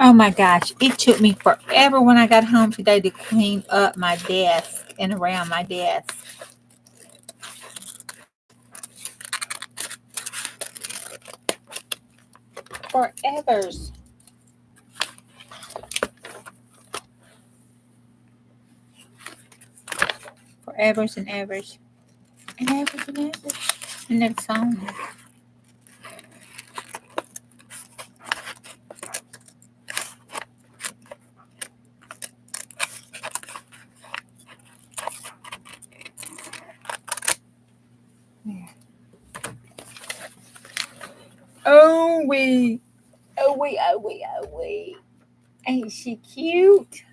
Oh my gosh, it took me forever when I got home today to clean up my desk and around my desk. Forevers. Forevers and evers. And evers and evers. And that song. Oh wee. Oh wee, oh wee, oh wee. Ain't she cute?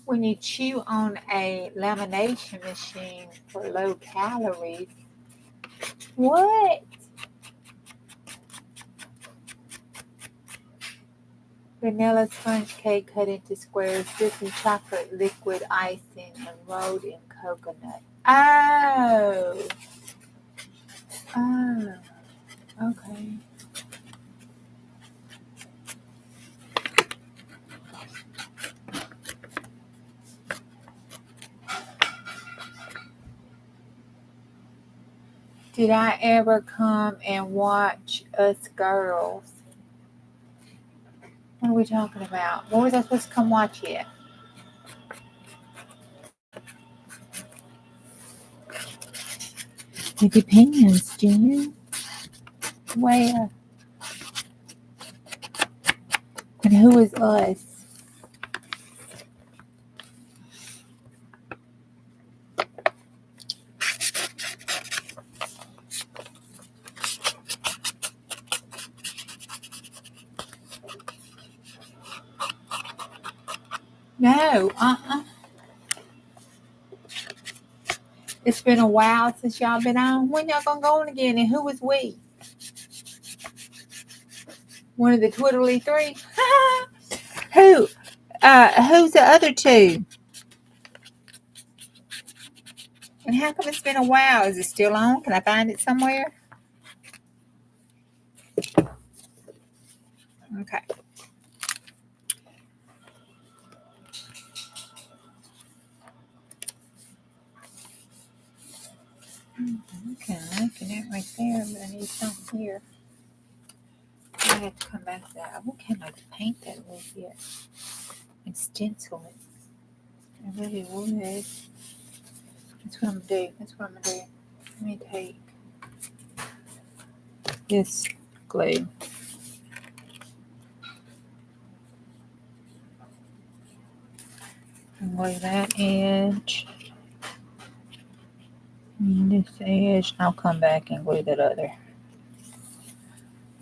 When you chew on a lamination machine for low calories, what? Vanilla sponge cake cut into squares, dipped in chocolate liquid icing, and rolled in coconut. Oh. Oh. Okay. Did I ever come and watch Us Girls? What are we talking about? What was I supposed to come watch yet? It depends, Jen. Where? And who is us? No, It's been a while since y'all been on. When y'all gonna go on again? And who is we? One of the Twitterly three? Who? Who's the other two? And how come it's been a while? Is it still on? Can I find it somewhere? Okay. Okay, I'm making it right there, but I need something here. I have to come back to that. What can I paint that with yet? And stencil it. I really would. That's what I'm gonna do. Let me take this glue. And glue that edge. And this edge. And I'll come back and glue that other.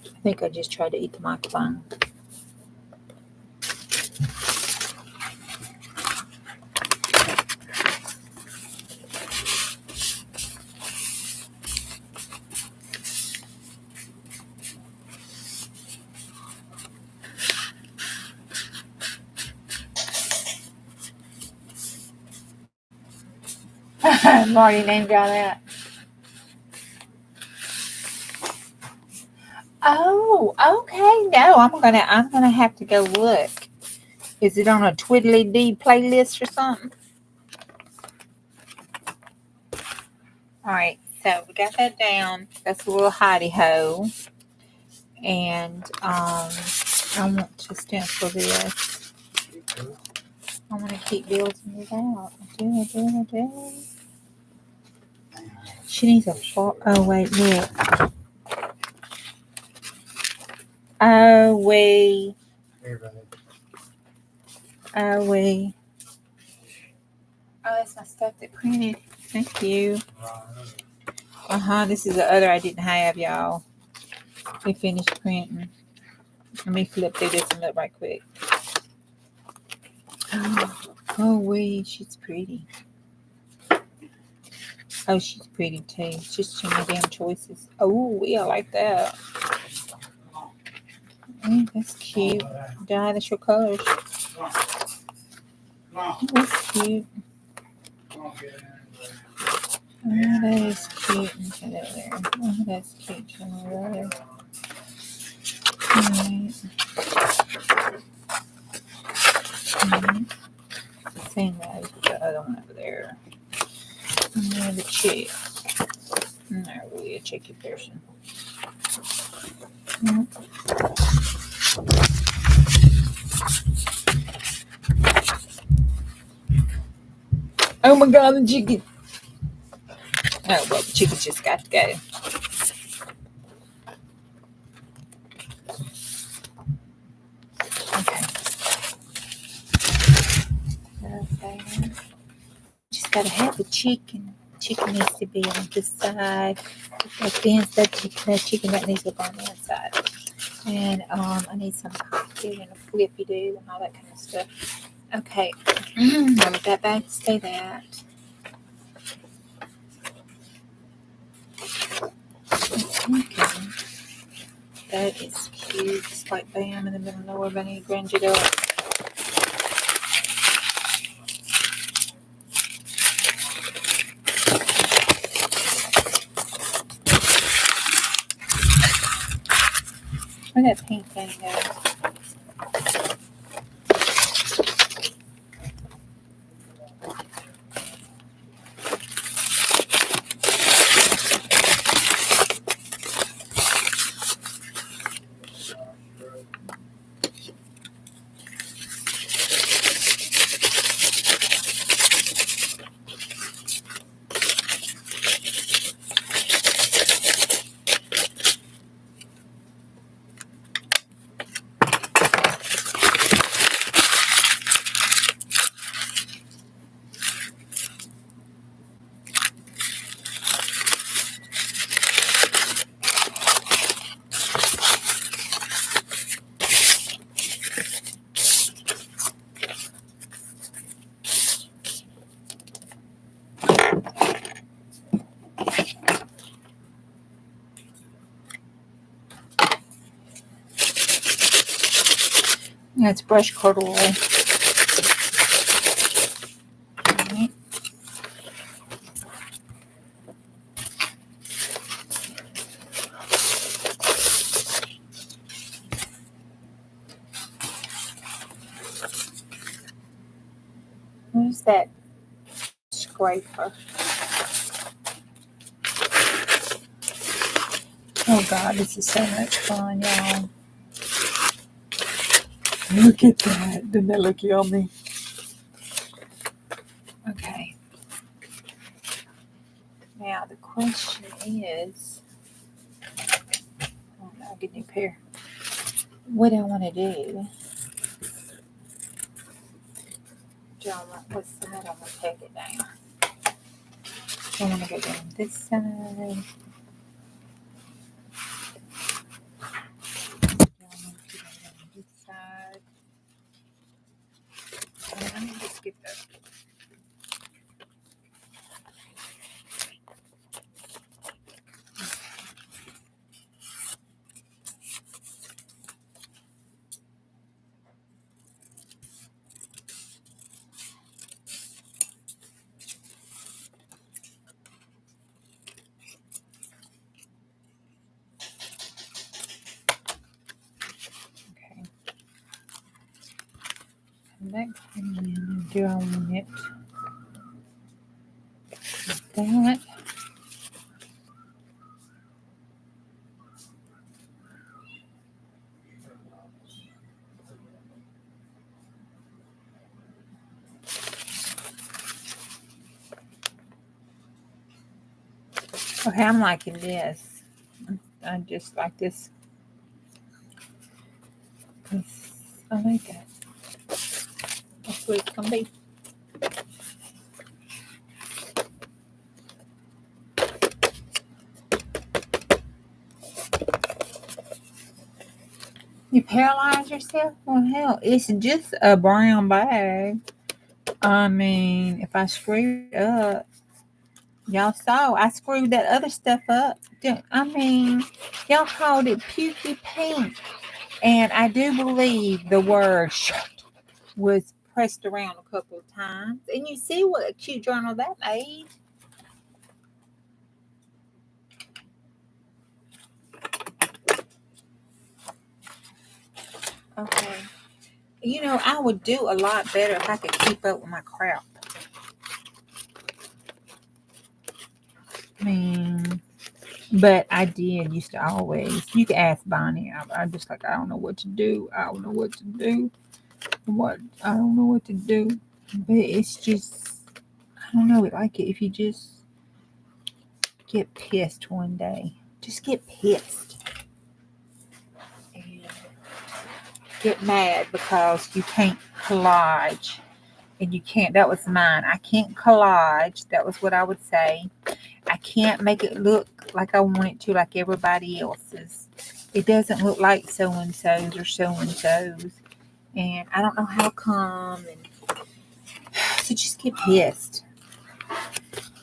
I think I just tried to eat the microphone. Marty named y'all that. Oh, okay. No, I'm gonna have to go look. Is it on a Twiddly Dee playlist or something? All right, so we got that down. That's a little hidey ho. And I want to stencil this. I want to keep building it out. I do. She needs a fork. Oh, wait, look. Oh, wait. Oh, that's my stuff that printed. Thank you. This is the other I didn't have, y'all. We finished printing. Let me flip through this and look right quick. Oh, wait. She's pretty. Oh, she's pretty too. It's just too many damn choices. Oh, yeah, I like that. That's cute. Dye, that's your colors. That's cute. Oh, that is cute. Look at that there. Oh, that's cute. Alright. Same as the other one over there. And the chick. Not really a chicky person. Oh my god, the chicken. Oh, well, the chicken just got to go. Okay. Just got to have the chicken. Chicken needs to be on this side. That chicken that needs to go on the inside. And I need some pocket and a flippy do and all that kind of stuff. Okay. I'll let that back stay that. Okay. That is cute. It's like bam in the middle of nowhere, but I need to grunge it up. Where that pink thing go? That's brush corduroy. Right. Where's that scraper? Oh god, this is so much fun, y'all. Look at that. Doesn't that look yummy? Okay. Now the question is, I'll get a new pair. What I want to do. What's that? I want to take it down. I want to go down this side. I want to go down this side. Let me just get that. Okay. Next thing, do I want it that? Okay, I'm liking this. I just like this. I like that. That's what it's gonna be. You paralyze yourself? Well, hell, it's just a brown bag. I mean, if I screw it up, y'all saw I screwed that other stuff up. I mean, y'all called it pukey pink. And I do believe the word shirt was pressed around a couple of times. And you see what a cute journal that made. Okay. You know, I would do a lot better if I could keep up with my crap. I mean, but I did used to always. You can ask Bonnie. I just like, I don't know what to do. I don't know what to do. I don't know what to do. But it's just, I don't know. Like if you just get pissed one day, just get pissed. And get mad because you can't collage. And you can't, that was mine. I can't collage. That was what I would say. I can't make it look like I want it to, like everybody else's. It doesn't look like so-and-so's or so-and-so's. And I don't know how come. And so just get pissed.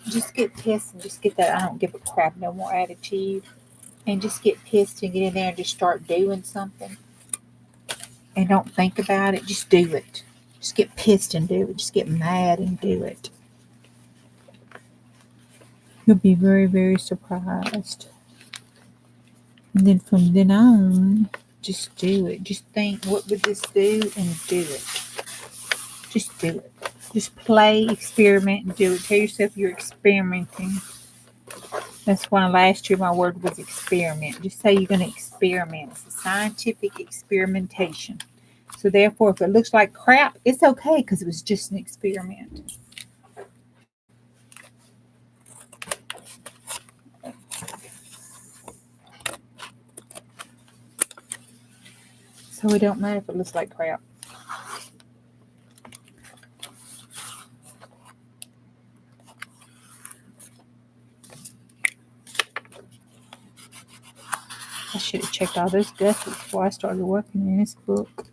Just get pissed and just get that I don't give a crap no more attitude. And just get pissed and get in there and just start doing something. And don't think about it. Just do it. Just get pissed and do it. Just get mad and do it. You'll be very, very surprised. And then from then on, just do it. Just think, what would this do? And do it. Just do it. Just play, experiment, and do it. Tell yourself you're experimenting. That's why last year my word was experiment. Just say you're going to experiment. It's a scientific experimentation. So therefore, if it looks like crap, it's okay because it was just an experiment. So it don't matter if it looks like crap. I should have checked all those guesses before I started working in this book.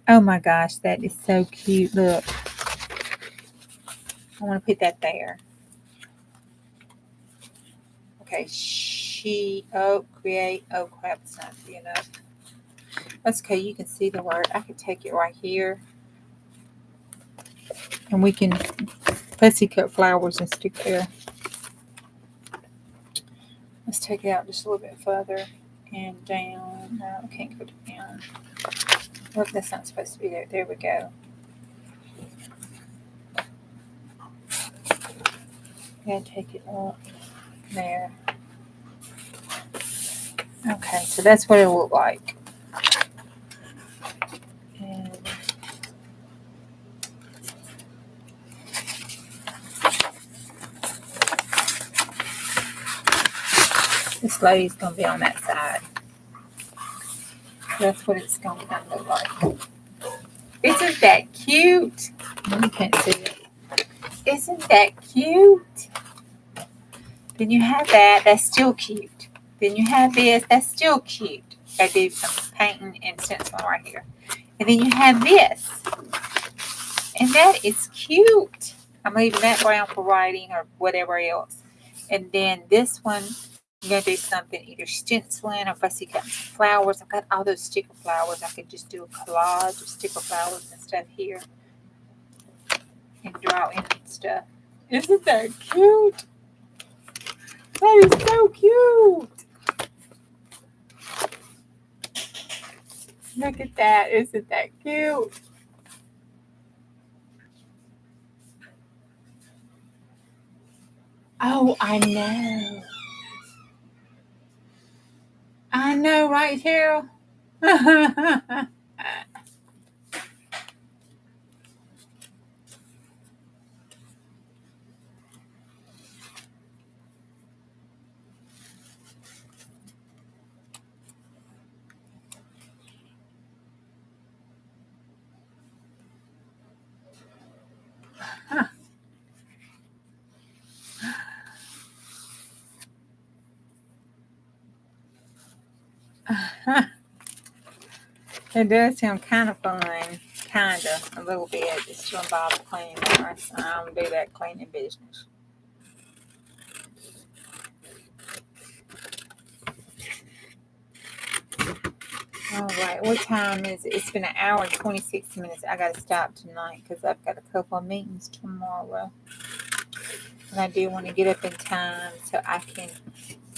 Oh my gosh, that is so cute. Look. I want to put that there. Okay, create. Oh crap, it's not enough. That's okay, you can see the word. I can take it right here. And we can fussy cut flowers and stick there. Let's take it out just a little bit further and down. No, I can't go down. Look, that's not supposed to be there. There we go. And take it up there. Okay, so that's what it will look like. And This lady's going to be on that side. That's what it's going to kind of look like. Isn't that cute? You can't see it. Isn't that cute? Then you have that. That's still cute. Then you have this. That's still cute. I do some painting and stenciling right here. And then you have this. And that is cute. I'm leaving that brown for writing or whatever else. And then this one, I'm going to do something, either stenciling or if I see got some flowers. I've got all those sticker flowers. I could just do a collage of sticker flowers and stuff here. And draw in and stuff. Isn't that cute? That is so cute. Look at that. Isn't that cute? Oh, I know. I know, right, Carol? It does sound kind of fun. Kind of. A little bit. It's to involve cleaning there. So I'm going to do that cleaning business. All right. What time is it? It's been an hour and 26 minutes. I got to stop tonight because I've got a couple of meetings tomorrow. And I do want to get up in time so I can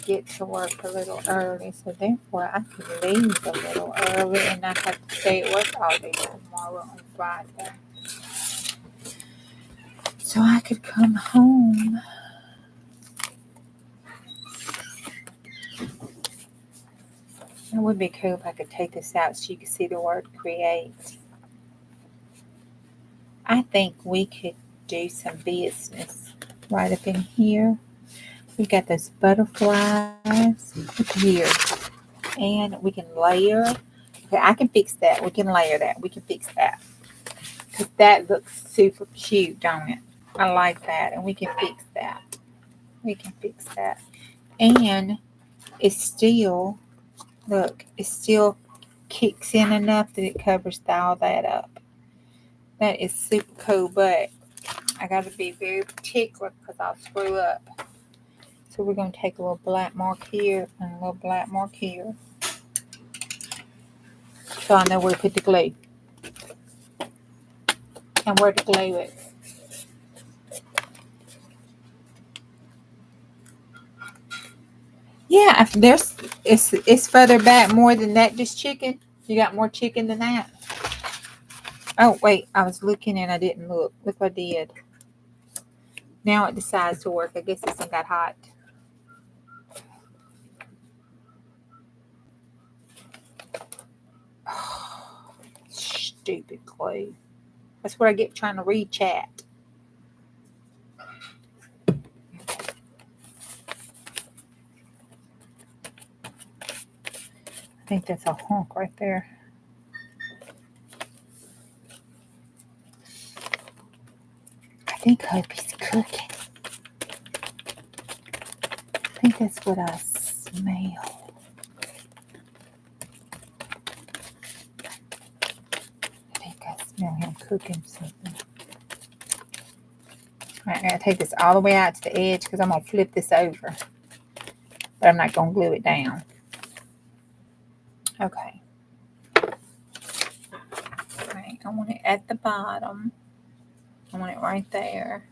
get to work a little early. So therefore, I could leave a little early and not have to stay at work all day tomorrow on Friday. So I could come home. It would be cool if I could take this out so you could see the word create. I think we could do some business right up in here. We got those butterflies. Look here. And we can layer. Okay, I can fix that. We can layer that. We can fix that. Because that looks super cute, don't it? I like that. And we can fix that. We can fix that. And it's still, look, it still kicks in enough that it covers all that up. That is super cool, but I got to be very particular because I'll screw up. So we're going to take a little black mark here and a little black mark here. So I know where to put the glue. And where to glue it. Yeah, if there's it's further back more than that, just chicken. You got more chicken than that. Oh, wait, I was looking and I didn't look. Look what I did. Now it decides to work. I guess this one got hot. Oh, stupid glue. That's what I get trying to read chat. I think that's a hunk right there. I think Hubby's cooking. I think that's what I smell. I think I smell him cooking something. Alright, I gotta take this all the way out to the edge because I'm gonna flip this over. But I'm not gonna glue it down. Okay. Alright, I want it at the bottom. I want it right there.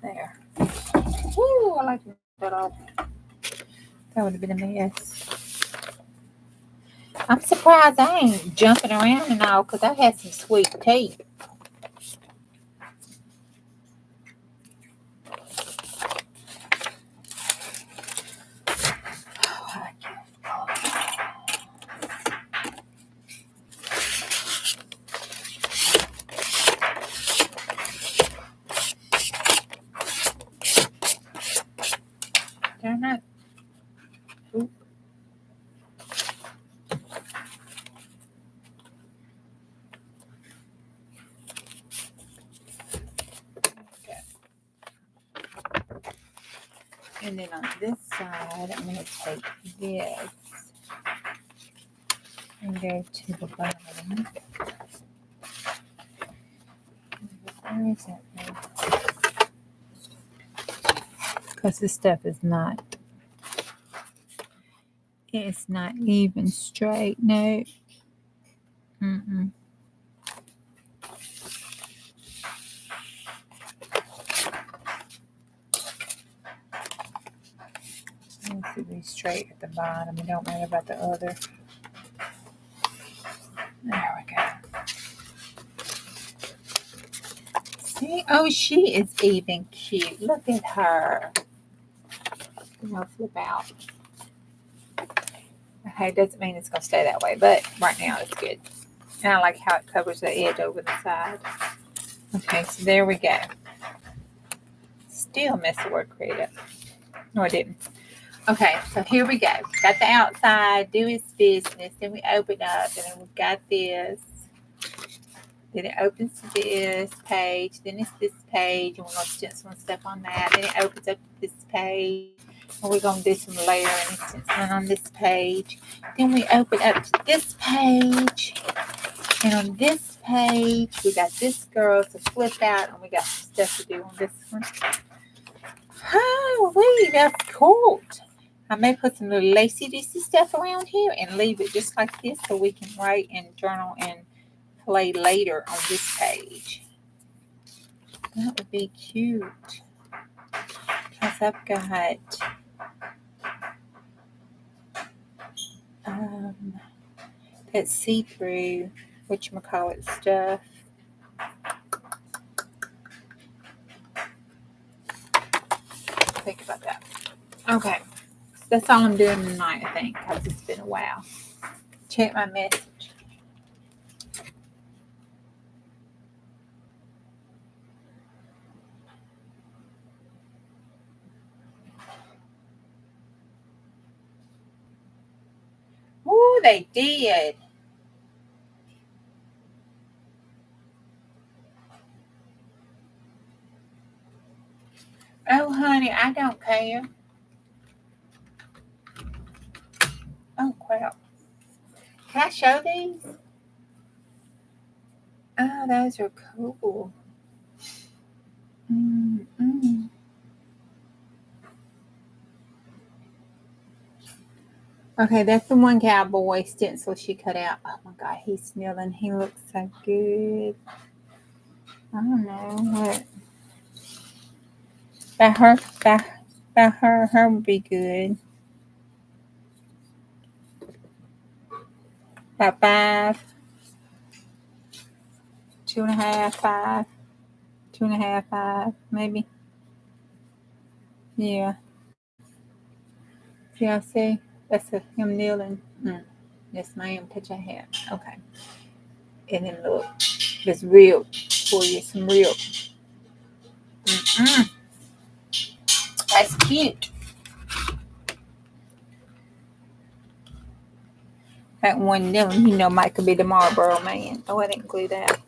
There. Woo, I like that off. That would have been a mess. I'm surprised I ain't jumping around and all because I had some sweet tea. And then on this side, I'm going to take this and go to the bottom. Where is that thing? Because this stuff is not, it's not even straight. No. Mm-mm. It needs to be straight at the bottom. It don't matter about the other. There we go. See? Oh, she is even cute. Look at her. I'll flip out. Okay, doesn't mean it's going to stay that way, but right now it's good. And I like how it covers the edge over the side. Okay, so there we go. Still missed the word creative. No, I didn't. Okay, so here we go. Got the outside, do its business. Then we open up, and then we've got this. Then it opens to this page. Then it's this page, and we're going to stencil and stuff on that. Then it opens up to this page, and we're going to do some layering and stenciling on this page. Then we open up to this page, and on this page, we got this girl to flip out, and we got some stuff to do on this one. Oh, wait, that's cool. I may put some little lacy-decy stuff around here and leave it just like this so we can write and journal and play later on this page. That would be cute. Because I've got that see-through, whatchamacallit stuff. Think about that. Okay. That's all I'm doing tonight, I think, because it's been a while. Check my message. Ooh, they did. Oh, honey, I don't care. Oh, crap. Can I show these? Oh, those are cool. Mm-mm. Okay, that's the one cowboy stencil she cut out. Oh, my God, he's smelling. He looks so good. I don't know what. By her would be good. About 5. 2.5, 5. 2.5, 5, maybe. Yeah. Yeah, see? That's him kneeling. Yes, ma'am. Touch your hat. Okay. And then look. There's real for you. Some real. That's cute. That one kneeling, Mike could be the Marlboro man. Oh, I didn't glue that.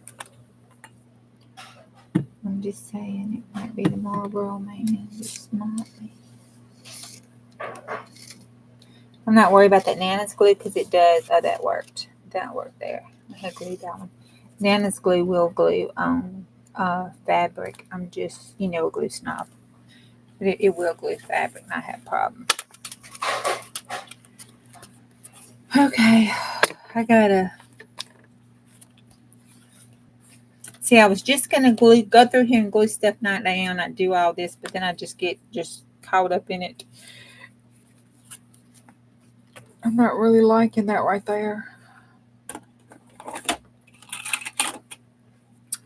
I'm just saying it might be the Marlboro man. It's not me. I'm not worried about that Nana's glue because it does. Oh, that worked. That worked there. I had glued that one. Nana's glue will glue on fabric. I'm just, a glue snob. But it will glue fabric, not have problems. Okay. I gotta. See, I was just gonna go through here and glue stuff not down. I do all this, but then I just get caught up in it. I'm not really liking that right there.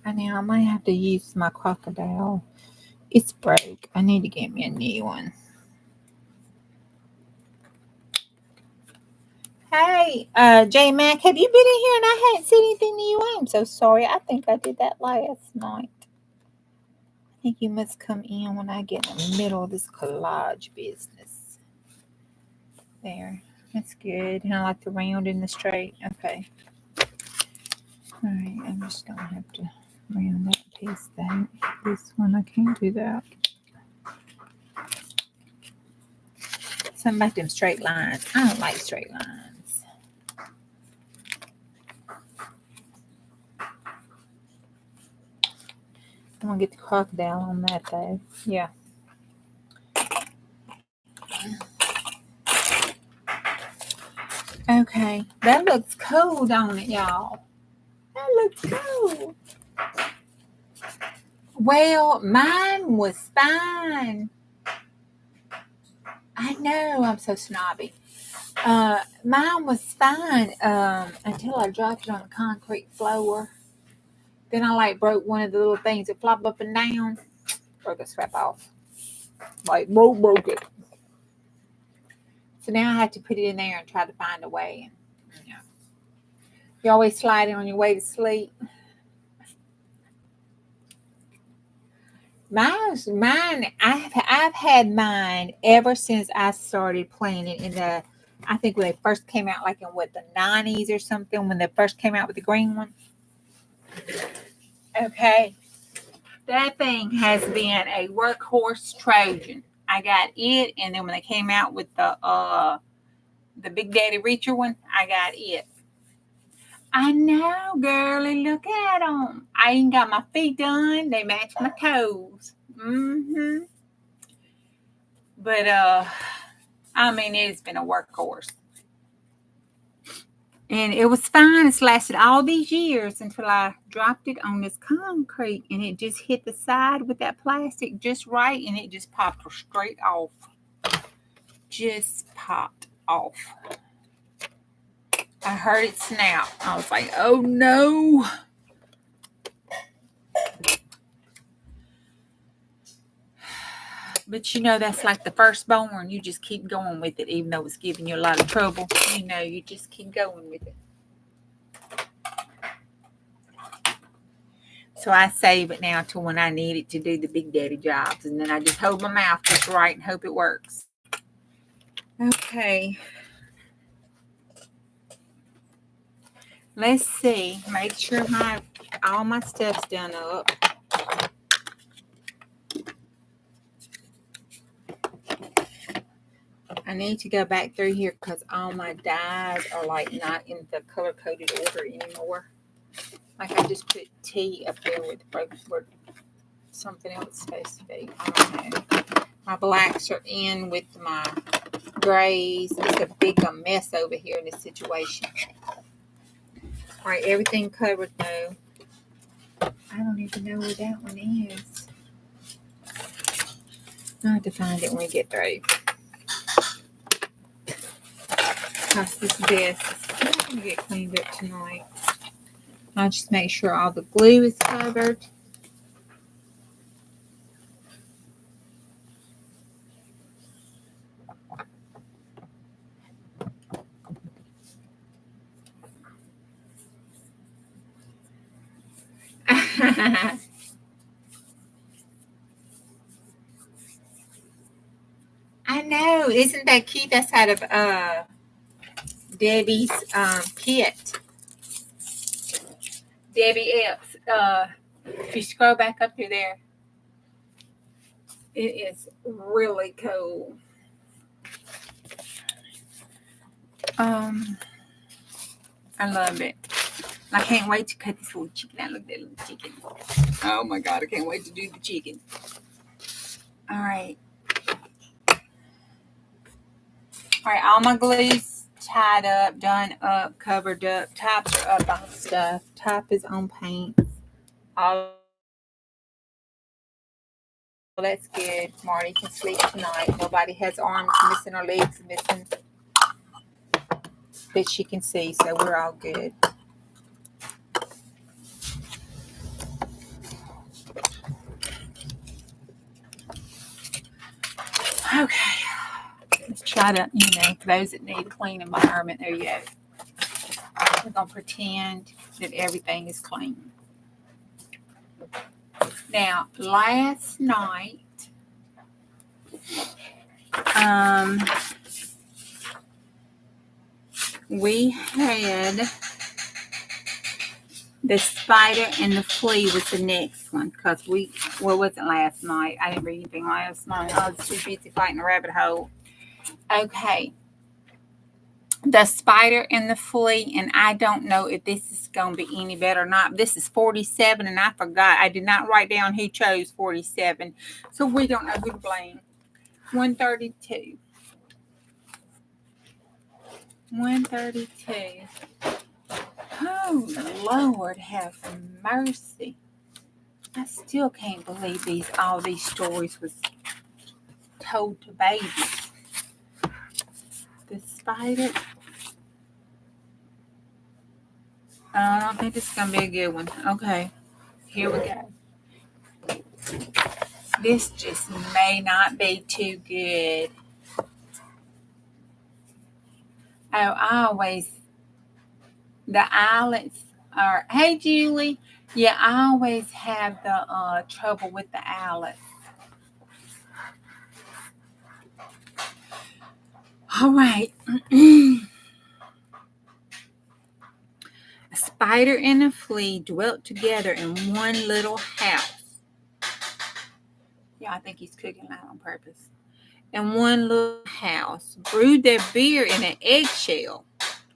And now I might have to use my crocodile. It's broke. I need to get me a new one. Hey, J Mac, have you been in here and I hadn't said anything to you? I'm so sorry. I think I did that last night. I think you must come in when I get in the middle of this collage business. There. That's good. And I like the round and the straight. Okay. All right. I'm just going to have to round that piece then. This one, I can't do that. Something about them straight lines. I don't like straight lines. I'm going to get the crocodile on that, though. Yeah. Okay. That looks cool, don't it, y'all? That looks cool. Well, mine was fine. I know I'm so snobby. Mine was fine until I dropped it on the concrete floor. Then I broke one of the little things that flop up and down. Broke a scrap off. Broke it. So now I have to put it in there and try to find a way. You always slide it on your way to sleep. Mine. I've had mine ever since I started playing it I think when they first came out, in the 90s or something, when they first came out with the green one. Okay. That thing has been a workhorse Trojan. I got it, and then when they came out with the Big Daddy Reacher one, I got it. I know, girlie. Look at them. I even got my feet done. They match my toes. But it's been a workhorse. And it was fine. It's lasted all these years until I dropped it on this concrete, and it just hit the side with that plastic just right, and it just popped straight off. Just popped off. I heard it snap. I was like, oh no. But that's like the firstborn. You just keep going with it, even though it's giving you a lot of trouble. You just keep going with it. So I save it now to when I need it to do the Big Daddy jobs. And then I just hold my mouth just right and hope it works. Okay. Let's see. Make sure all my stuff's done up. I need to go back through here because all my dyes are not in the color-coded order anymore. I just put T up there with where something else is supposed to be. I don't know. My blacks are in with my grays. It's a big mess over here in this situation. All right, everything covered though. I don't even know where that one is. I'll have to find it when we get through. Because this desk is not going to get cleaned up tonight. I'll just make sure all the glue is covered. I know. Isn't that cute? That's out of Debbie's kit. Debbie Epps. If you scroll back up through there, it is really cool. I love it. I can't wait to cut this little chicken out. Look at that little chicken. Oh my God, I can't wait to do the chicken. All right. All my glue's tied up, done up, covered up. Tops are up on stuff. Top is on paint. All that's good. Marty can sleep tonight. Nobody has arms missing or legs missing that she can see, so we're all good. Okay. Let's try to, for those that need a clean environment, there you go. We're going to pretend that everything is clean. Now, last night, we had the spider and the flea was the next one because it wasn't last night. I didn't read anything last night. I was too busy fighting a rabbit hole. Okay. The Spider and the Flea, and I don't know if this is going to be any better or not. This is 47, and I forgot. I did not write down who chose 47, so we don't know who to blame. 132. 132. Oh, Lord have mercy. I still can't believe all these stories was told to babies. The Spider. I don't think this is going to be a good one. Okay, here we go. This just may not be too good. The eyelets are, hey, Julie. Yeah, I always have the trouble with the eyelets. All right. A spider and a flea dwelt together in one little house. Yeah, I think he's cooking that on purpose. In one little house, brewed their beer in an eggshell.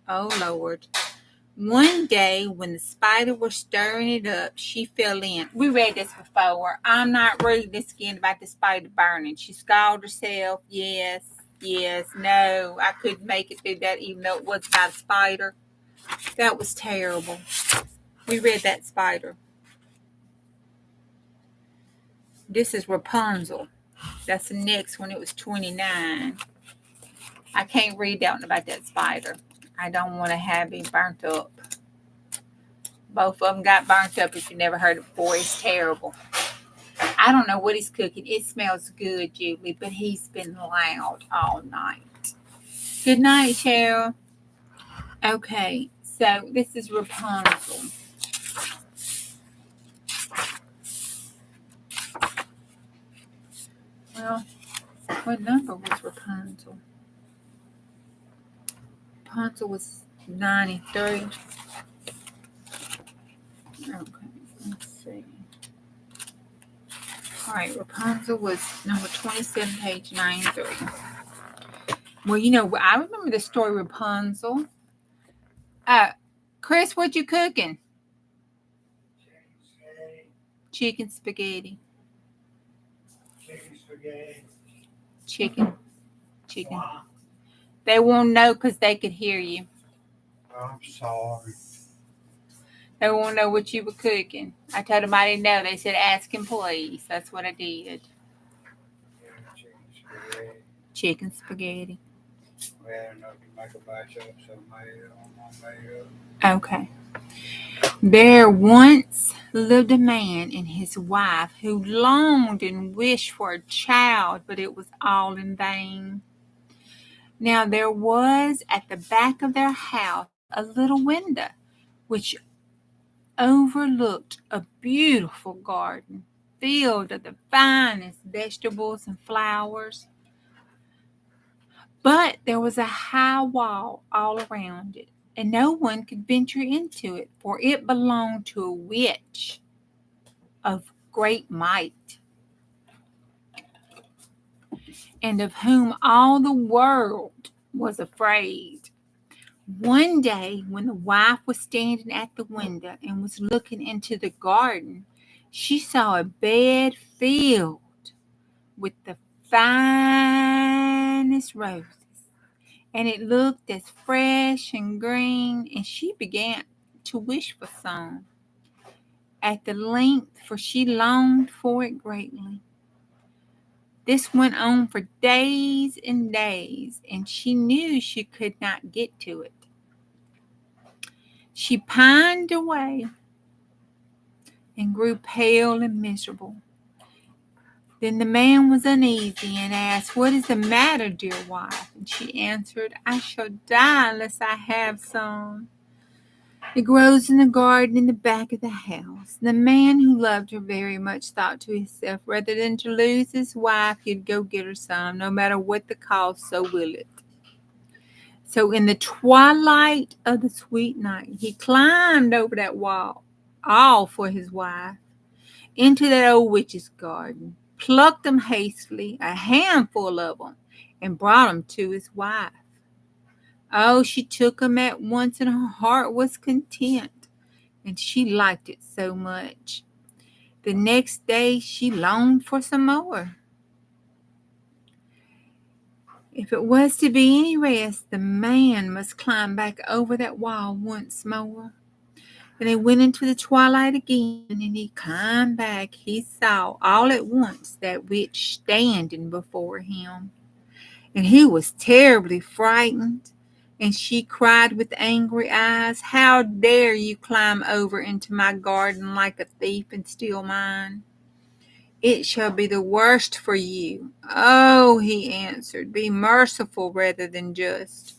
Oh, Lord. One day, when the spider was stirring it up, she fell in. We read this before. I'm not reading this again about the spider burning. She scalded herself. Yes, no. I couldn't make it through that, even though it was about a spider. That was terrible. We read that spider. This is Rapunzel. That's the next one. It was 29. I can't read that one about that spider. I don't want to have him burnt up. Both of them got burnt up. If you never heard it before, it's terrible. I don't know what he's cooking. It smells good, Julie, but he's been loud all night. Good night, Cheryl. Okay, so this is Rapunzel. Well, what number was Rapunzel? Rapunzel was 93. Okay, let's see. All right, Rapunzel was number 27, page 93. Well, I remember the story Rapunzel. Chris, what you cooking? Chicken spaghetti. Chicken. They won't know because they could hear you. I'm sorry. They won't know what you were cooking. I told them I didn't know. They said, ask him, please. That's what I did. Chicken spaghetti. We had enough to make a batch up, so made up. Okay. There once lived a man and his wife who longed and wished for a child, but it was all in vain. Now there was at the back of their house a little window which overlooked a beautiful garden filled with the finest vegetables and flowers. But there was a high wall all around it, and no one could venture into it, for it belonged to a witch of great might, and of whom all the world was afraid. One day, when the wife was standing at the window and was looking into the garden, she saw a bed filled with the finest roses, and it looked as fresh and green, and she began to wish for some at the length, for she longed for it greatly. This went on for days and days, and she knew she could not get to it. She pined away and grew pale and miserable. Then the man was uneasy and asked, "What is the matter, dear wife?" And she answered, "I shall die unless I have some. It grows in the garden in the back of the house." The man, who loved her very much, thought to himself, rather than to lose his wife, he'd go get her some, no matter what the cost, so will it. So in the twilight of the sweet night, he climbed over that wall, all for his wife, into that old witch's garden, plucked them hastily, a handful of them, and brought him to his wife. Oh, she took him at once, and her heart was content, and she liked it so much. The next day she longed for some more. If it was to be any rest, the man must climb back over that wall once more. And they went into the twilight again, and he climbed back. He saw all at once that witch standing before him, and he was terribly frightened. And she cried with angry eyes, "How dare you climb over into my garden like a thief and steal mine? It shall be the worst for you." "Oh," he answered, "be merciful rather than just.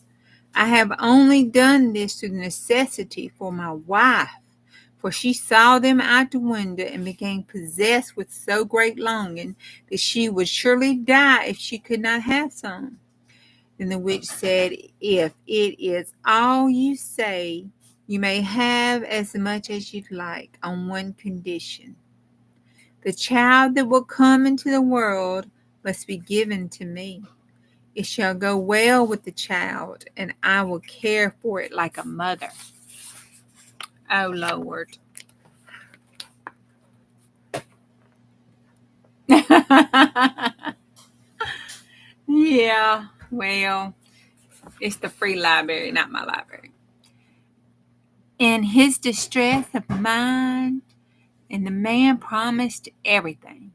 I have only done this through necessity for my wife, for she saw them out the window and became possessed with so great longing that she would surely die if she could not have some." Then the witch said, "If it is all you say, you may have as much as you'd like, on one condition. The child that will come into the world must be given to me. It shall go well with the child, and I will care for it like a mother." Oh, Lord. Yeah, well, it's the free library, not my library. In his distress of mind, and the man promised everything.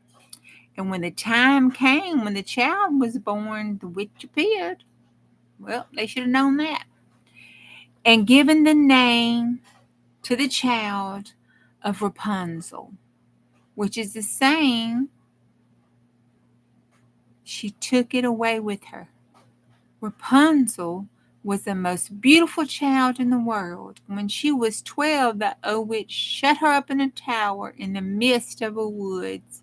And when the time came when the child was born, the witch appeared. Well, they should have known that. And given the name to the child of Rapunzel, which is the same, she took it away with her. Rapunzel was the most beautiful child in the world. When she was 12, the old witch shut her up in a tower in the midst of a woods,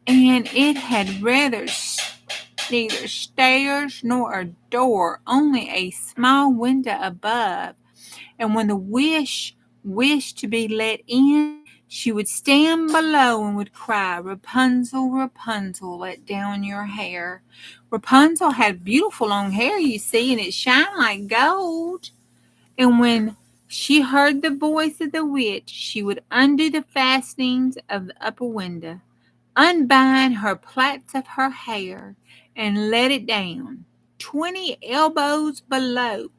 and it had neither stairs nor a door, only a small window above. And when the witch wished to be let in, she would stand below and would cry, "Rapunzel, Rapunzel, let down your hair." Rapunzel had beautiful long hair, you see, and it shined like gold. And when she heard the voice of the witch, she would undo the fastenings of the upper window, unbind her plaits of her hair, and let it down 20 elbows below,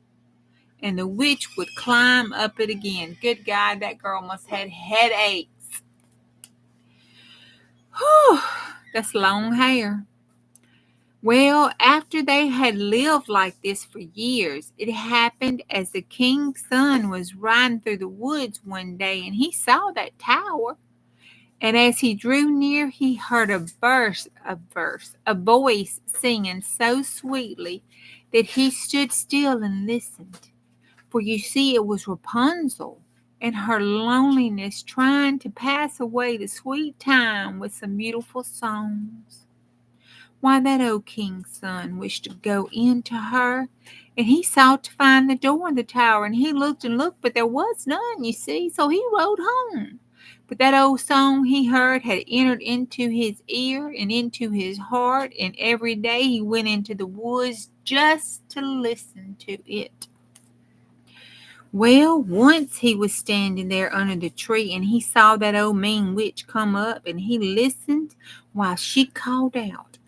and the witch would climb up it again. Good God, that girl must have had headaches. Whew, that's long hair. Well, after they had lived like this for years, it happened as the king's son was riding through the woods one day, and he saw that tower. And as he drew near, he heard a voice singing so sweetly that he stood still and listened. For you see, it was Rapunzel in her loneliness trying to pass away the sweet time with some beautiful songs. Why, that old king's son wished to go in to her, and he sought to find the door in the tower, and he looked and looked, but there was none, you see, so he rode home. But that old song he heard had entered into his ear and into his heart, and every day he went into the woods just to listen to it. Well, once he was standing there under the tree, and he saw that old mean witch come up, and he listened while she called out,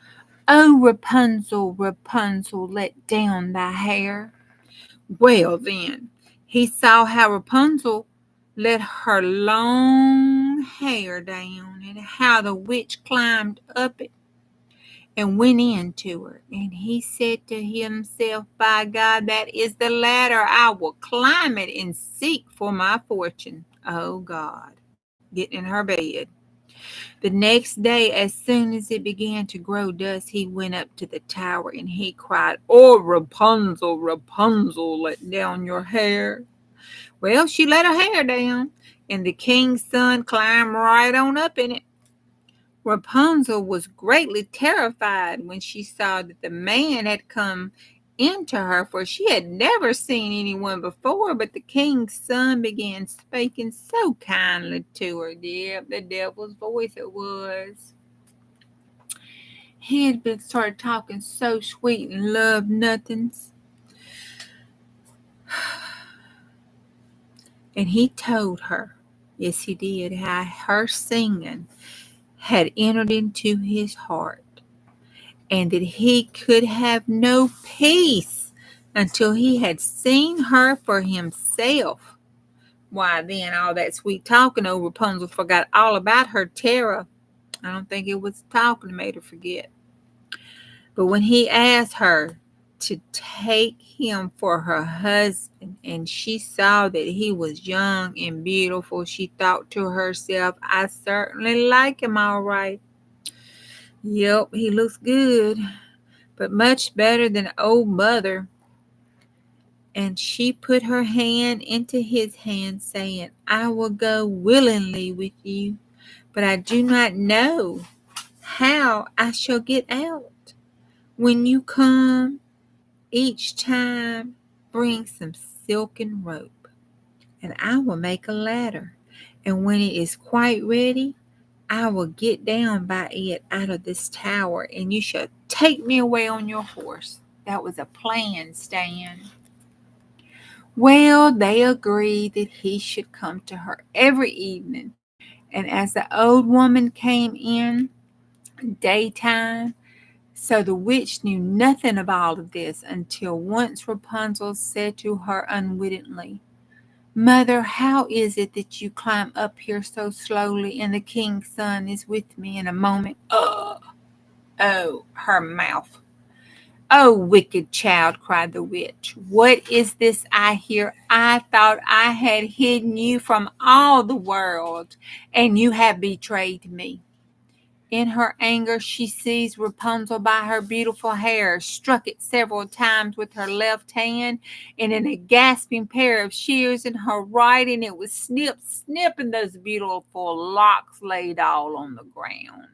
"Oh, Rapunzel, Rapunzel, let down thy hair." Well, then, he saw how Rapunzel let her long hair down, and how the witch climbed up it and went into her. And he said to himself, "By God, that is the ladder. I will climb it and seek for my fortune." Oh, God. Getting in her bed. The next day, as soon as it began to grow dusk, he went up to the tower, and he cried, "Oh, Rapunzel, Rapunzel, let down your hair." Well, she let her hair down, and the king's son climbed right on up in it. Rapunzel was greatly terrified when she saw that the man had come into her, for she had never seen anyone before. But the king's son began speaking so kindly to her. Yeah, the devil's voice it was. He had been started talking so sweet and love nothings. And he told her, yes he did, how her singing had entered into his heart, and that he could have no peace until he had seen her for himself. Why, then all that sweet talking old Rapunzel forgot all about her terror. I don't think it was talking that made her forget. But when he asked her to take him for her husband, and she saw that he was young and beautiful, she thought to herself, I certainly like him all right. Yep, he looks good, but much better than old mother. And she put her hand into his hand, saying, I will go willingly with you, but I do not know how I shall get out. When you come, each time bring some silken rope, and I will make a ladder. And when it is quite ready, I will get down by it out of this tower, and you shall take me away on your horse. That was a plan, Stan. Well, they agreed that he should come to her every evening. And as the old woman came in daytime, so the witch knew nothing of all of this until once Rapunzel said to her unwittingly, Mother, how is it that you climb up here so slowly and the king's son is with me in a moment? Oh, her mouth. Oh, wicked child, cried the witch. What is this I hear? I thought I had hidden you from all the world, and you have betrayed me. In her anger, she seized Rapunzel by her beautiful hair, struck it several times with her left hand, and in a gasping pair of shears in her right, and it was snip, snip, and those beautiful locks laid all on the ground.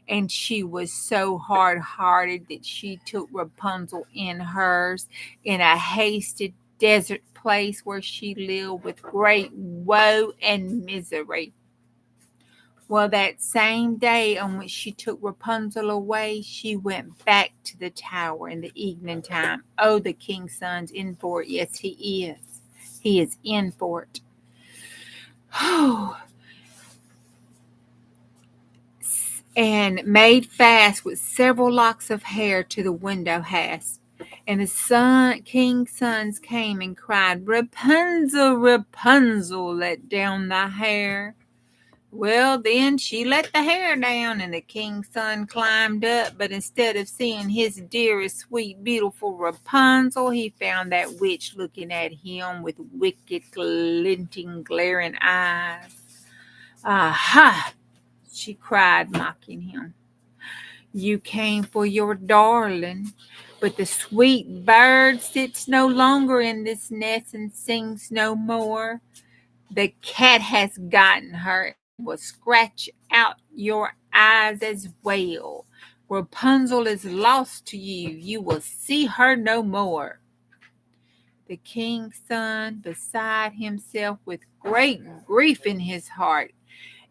And she was so hard-hearted that she took Rapunzel in hers in a hasted desert place where she lived with great woe and misery. Well, that same day on which she took Rapunzel away, she went back to the tower in the evening time. Oh, the king's son's in for it. Yes, he is. He is in for it. And made fast with several locks of hair to the window hasp. And the king's sons came and cried, Rapunzel, Rapunzel, let down thy hair. Well, then she let the hair down, and the king's son climbed up, but instead of seeing his dearest, sweet, beautiful Rapunzel, he found that witch looking at him with wicked, glinting, glaring eyes. Aha! She cried, mocking him. You came for your darling, but the sweet bird sits no longer in this nest and sings no more. The cat has gotten her and will scratch out your eyes as well. Rapunzel is lost to you. You will see her no more. The king's son, beside himself with great grief in his heart,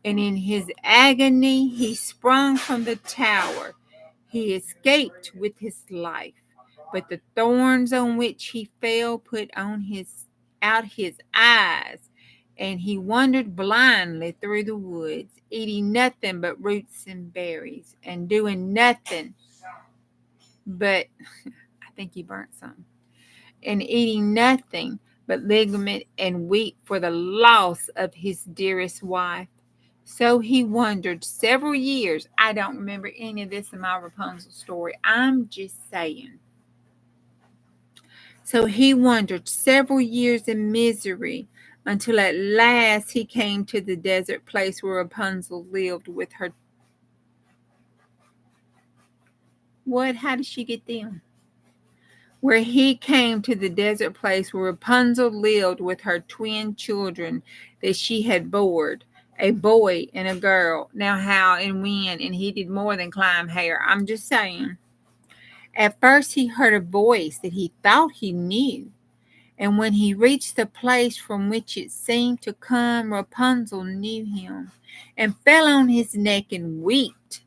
and in his agony he sprung from the tower. He escaped with his life, but the thorns on which he fell put out his eyes, and he wandered blindly through the woods, eating nothing but roots and berries, and doing nothing but I think he burnt some, and eating nothing but ligament and weep for the loss of his dearest wife. So he wandered several years. I don't remember any of this in my Rapunzel story. I'm just saying. So he wandered several years in misery until at last he came to the desert place where Rapunzel lived with her. What? How did she get them? Where he came to the desert place where Rapunzel lived with her twin children that she had bored, a boy and a girl. Now how and when, and he did more than climb hair. I'm just saying. At first he heard a voice that he thought he knew, and when he reached the place from which it seemed to come, Rapunzel knew him, and fell on his neck and wept.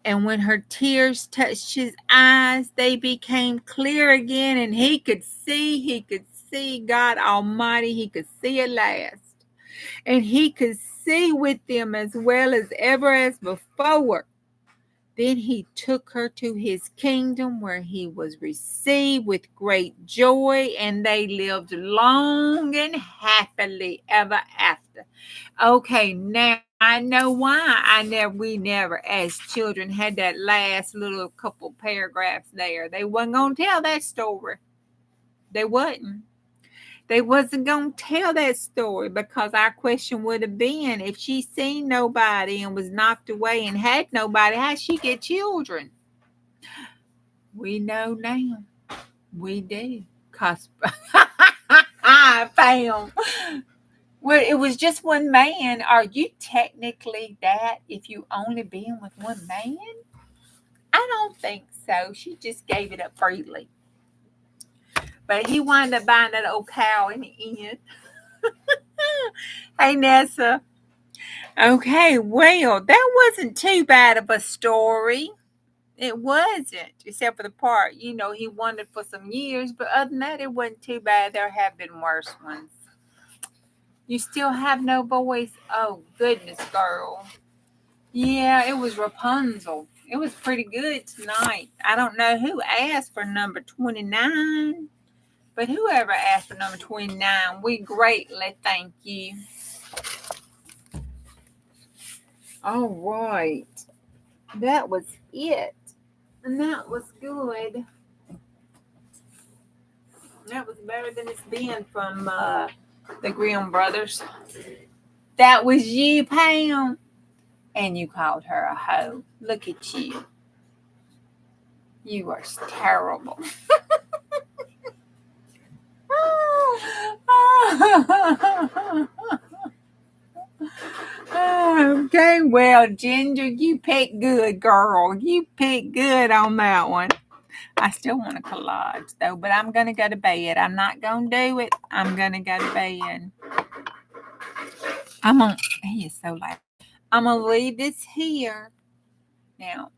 And when her tears touched his eyes, they became clear again, and he could see God Almighty. He could see at last. And he could see with them as well as ever as before. Then he took her to his kingdom where he was received with great joy, and they lived long and happily ever after. Okay, now I know why we never as children had that last little couple paragraphs there. They wasn't gonna tell that story. They wasn't. They wasn't gonna tell that story because our question would have been, if she seen nobody and was knocked away and had nobody, how'd she get children? We know now. We do. Cause I found. Well, it was just one man. Are you technically that if you only been with one man? I don't think so. She just gave it up freely. But he wound up buying that old cow in the end. Hey, Nessa. Okay, well, that wasn't too bad of a story. It wasn't, except for the part, he wanted for some years. But other than that, it wasn't too bad. There have been worse ones. You still have no voice? Oh, goodness, girl. Yeah, it was Rapunzel. It was pretty good tonight. I don't know who asked for number 29, but whoever asked for number 29, we greatly thank you. All right. That was it. And that was good. That was better than it's been from the Grimm brothers. That was you, Pam. And you called her a hoe. Look at you. You are terrible. Okay, well, Ginger, you picked good, girl. You picked good on that one. I still want a collage, though, but I'm going to go to bed. I'm not going to do it. I'm going to go to bed. He is so loud. I'm going to leave this here. Now,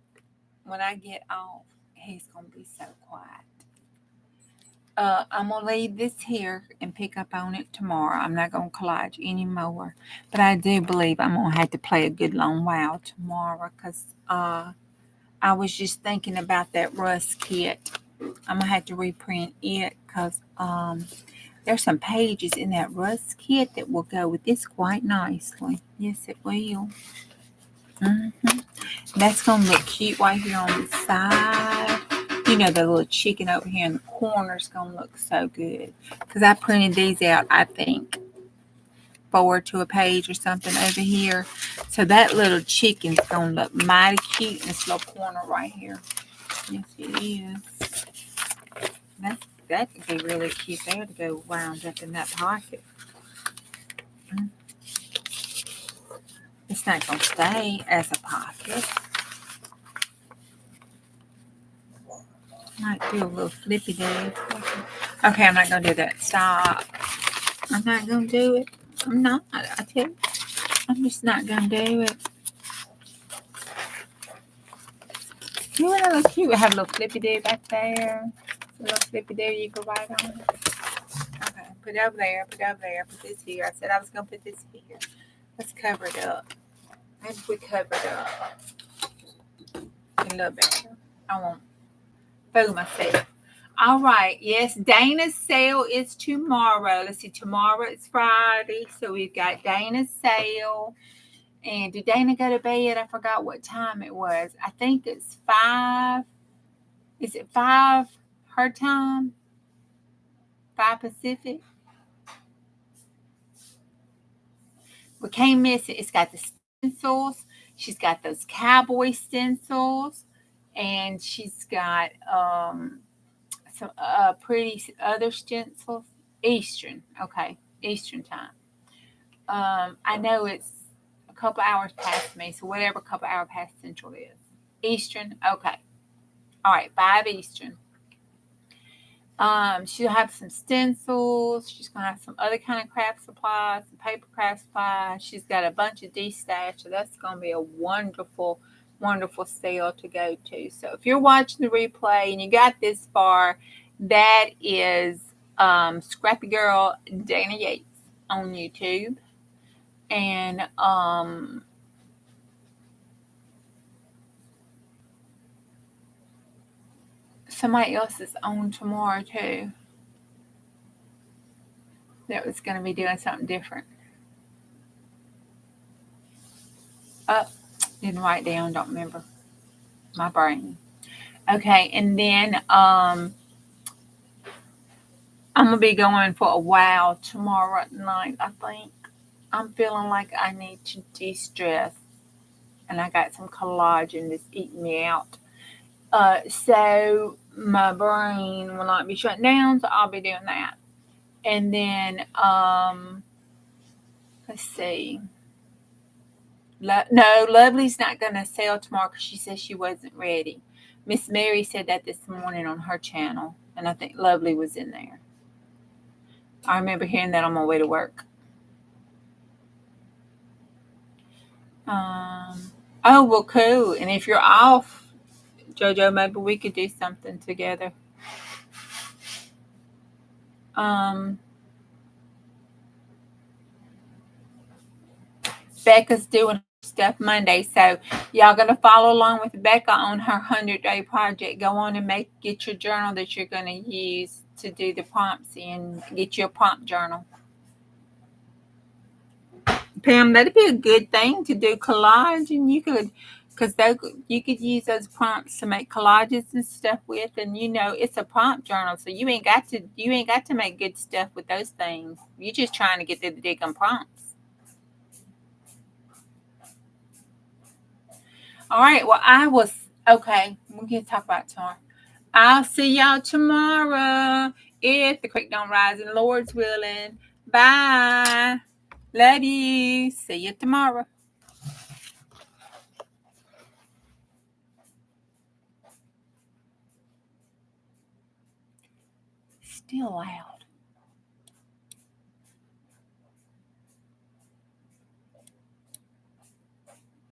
when I get off, he's going to be so quiet. I'm going to leave this here and pick up on it tomorrow. I'm not going to collage anymore. But I do believe I'm going to have to play a good long while tomorrow because I was just thinking about that Rust kit. I'm going to have to reprint it because there's some pages in that Rust kit that will go with this quite nicely. Yes, it will. Mm-hmm. That's going to look cute right here on the side. The little chicken over here in the corner is going to look so good. Because I printed these out, I think, 4 to a page or something over here. So that little chicken's going to look mighty cute in this little corner right here. Yes, it is. That could be really cute there to go wound up in that pocket. It's not going to stay as a pocket. Might do a little flippy day. Okay, I'm not going to do that. Stop. I'm not going to do it. I'm not. I tell you. I'm just not going to do it. You want to look cute? Have a little flippy day back there. A little flippy day you can write on. Okay, put it over there. Put it over there. Put this here. I said I was going to put this here. Let's cover it up. Maybe we cover it up a little better. I won't fool myself. All right. Yes, Dana's sale is tomorrow. Let's see. Tomorrow is Friday. So we've got Dana's sale. And did Dana go to bed? I forgot what time it was. I think it's 5. Is it 5 her time? 5 Pacific? We can't miss it. It's got the stencils. She's got those cowboy stencils. And she's got some pretty other stencils. Eastern. Okay. Eastern time. I know it's a couple hours past me. So whatever couple hours past Central is. Eastern. Okay. All right. 5 Eastern. She'll have some stencils. She's going to have some other kind of craft supplies, some paper craft supplies. She's got a bunch of D-stash, so that's going to be a wonderful wonderful sale to go to. So if you're watching the replay and you got this far, that is Scrappy Girl Dana Yates on YouTube. And somebody else is on tomorrow too. That was going to be doing something different. Didn't write down, don't remember. My brain. Okay, and then I'm gonna be going for a while tomorrow night, I think. I'm feeling like I need to de-stress, and I got some collagen that's eating me out. So my brain will not be shut down, so I'll be doing that. And then let's see. No, Lovely's not gonna sell tomorrow because she said she wasn't ready. Miss Mary said that this morning on her channel, and I think Lovely was in there. I remember hearing that on my way to work. Oh, well, cool. And if you're off, JoJo, maybe we could do something together. Becca's doing stuff Monday, so y'all gonna follow along with Becca on her 100-day project. Go on and get your journal that you're gonna use to do the prompts in. Get your prompt journal. Pam, that'd be a good thing to do collage, and you could use those prompts to make collages and stuff with, and it's a prompt journal, so you ain't got to make good stuff with those things. You're just trying to get through the digging prompts. All right, well, okay, we can talk about it tomorrow. I'll see y'all tomorrow if the creek don't rise and the Lord's willing. Bye. Love you. See you tomorrow. Still loud.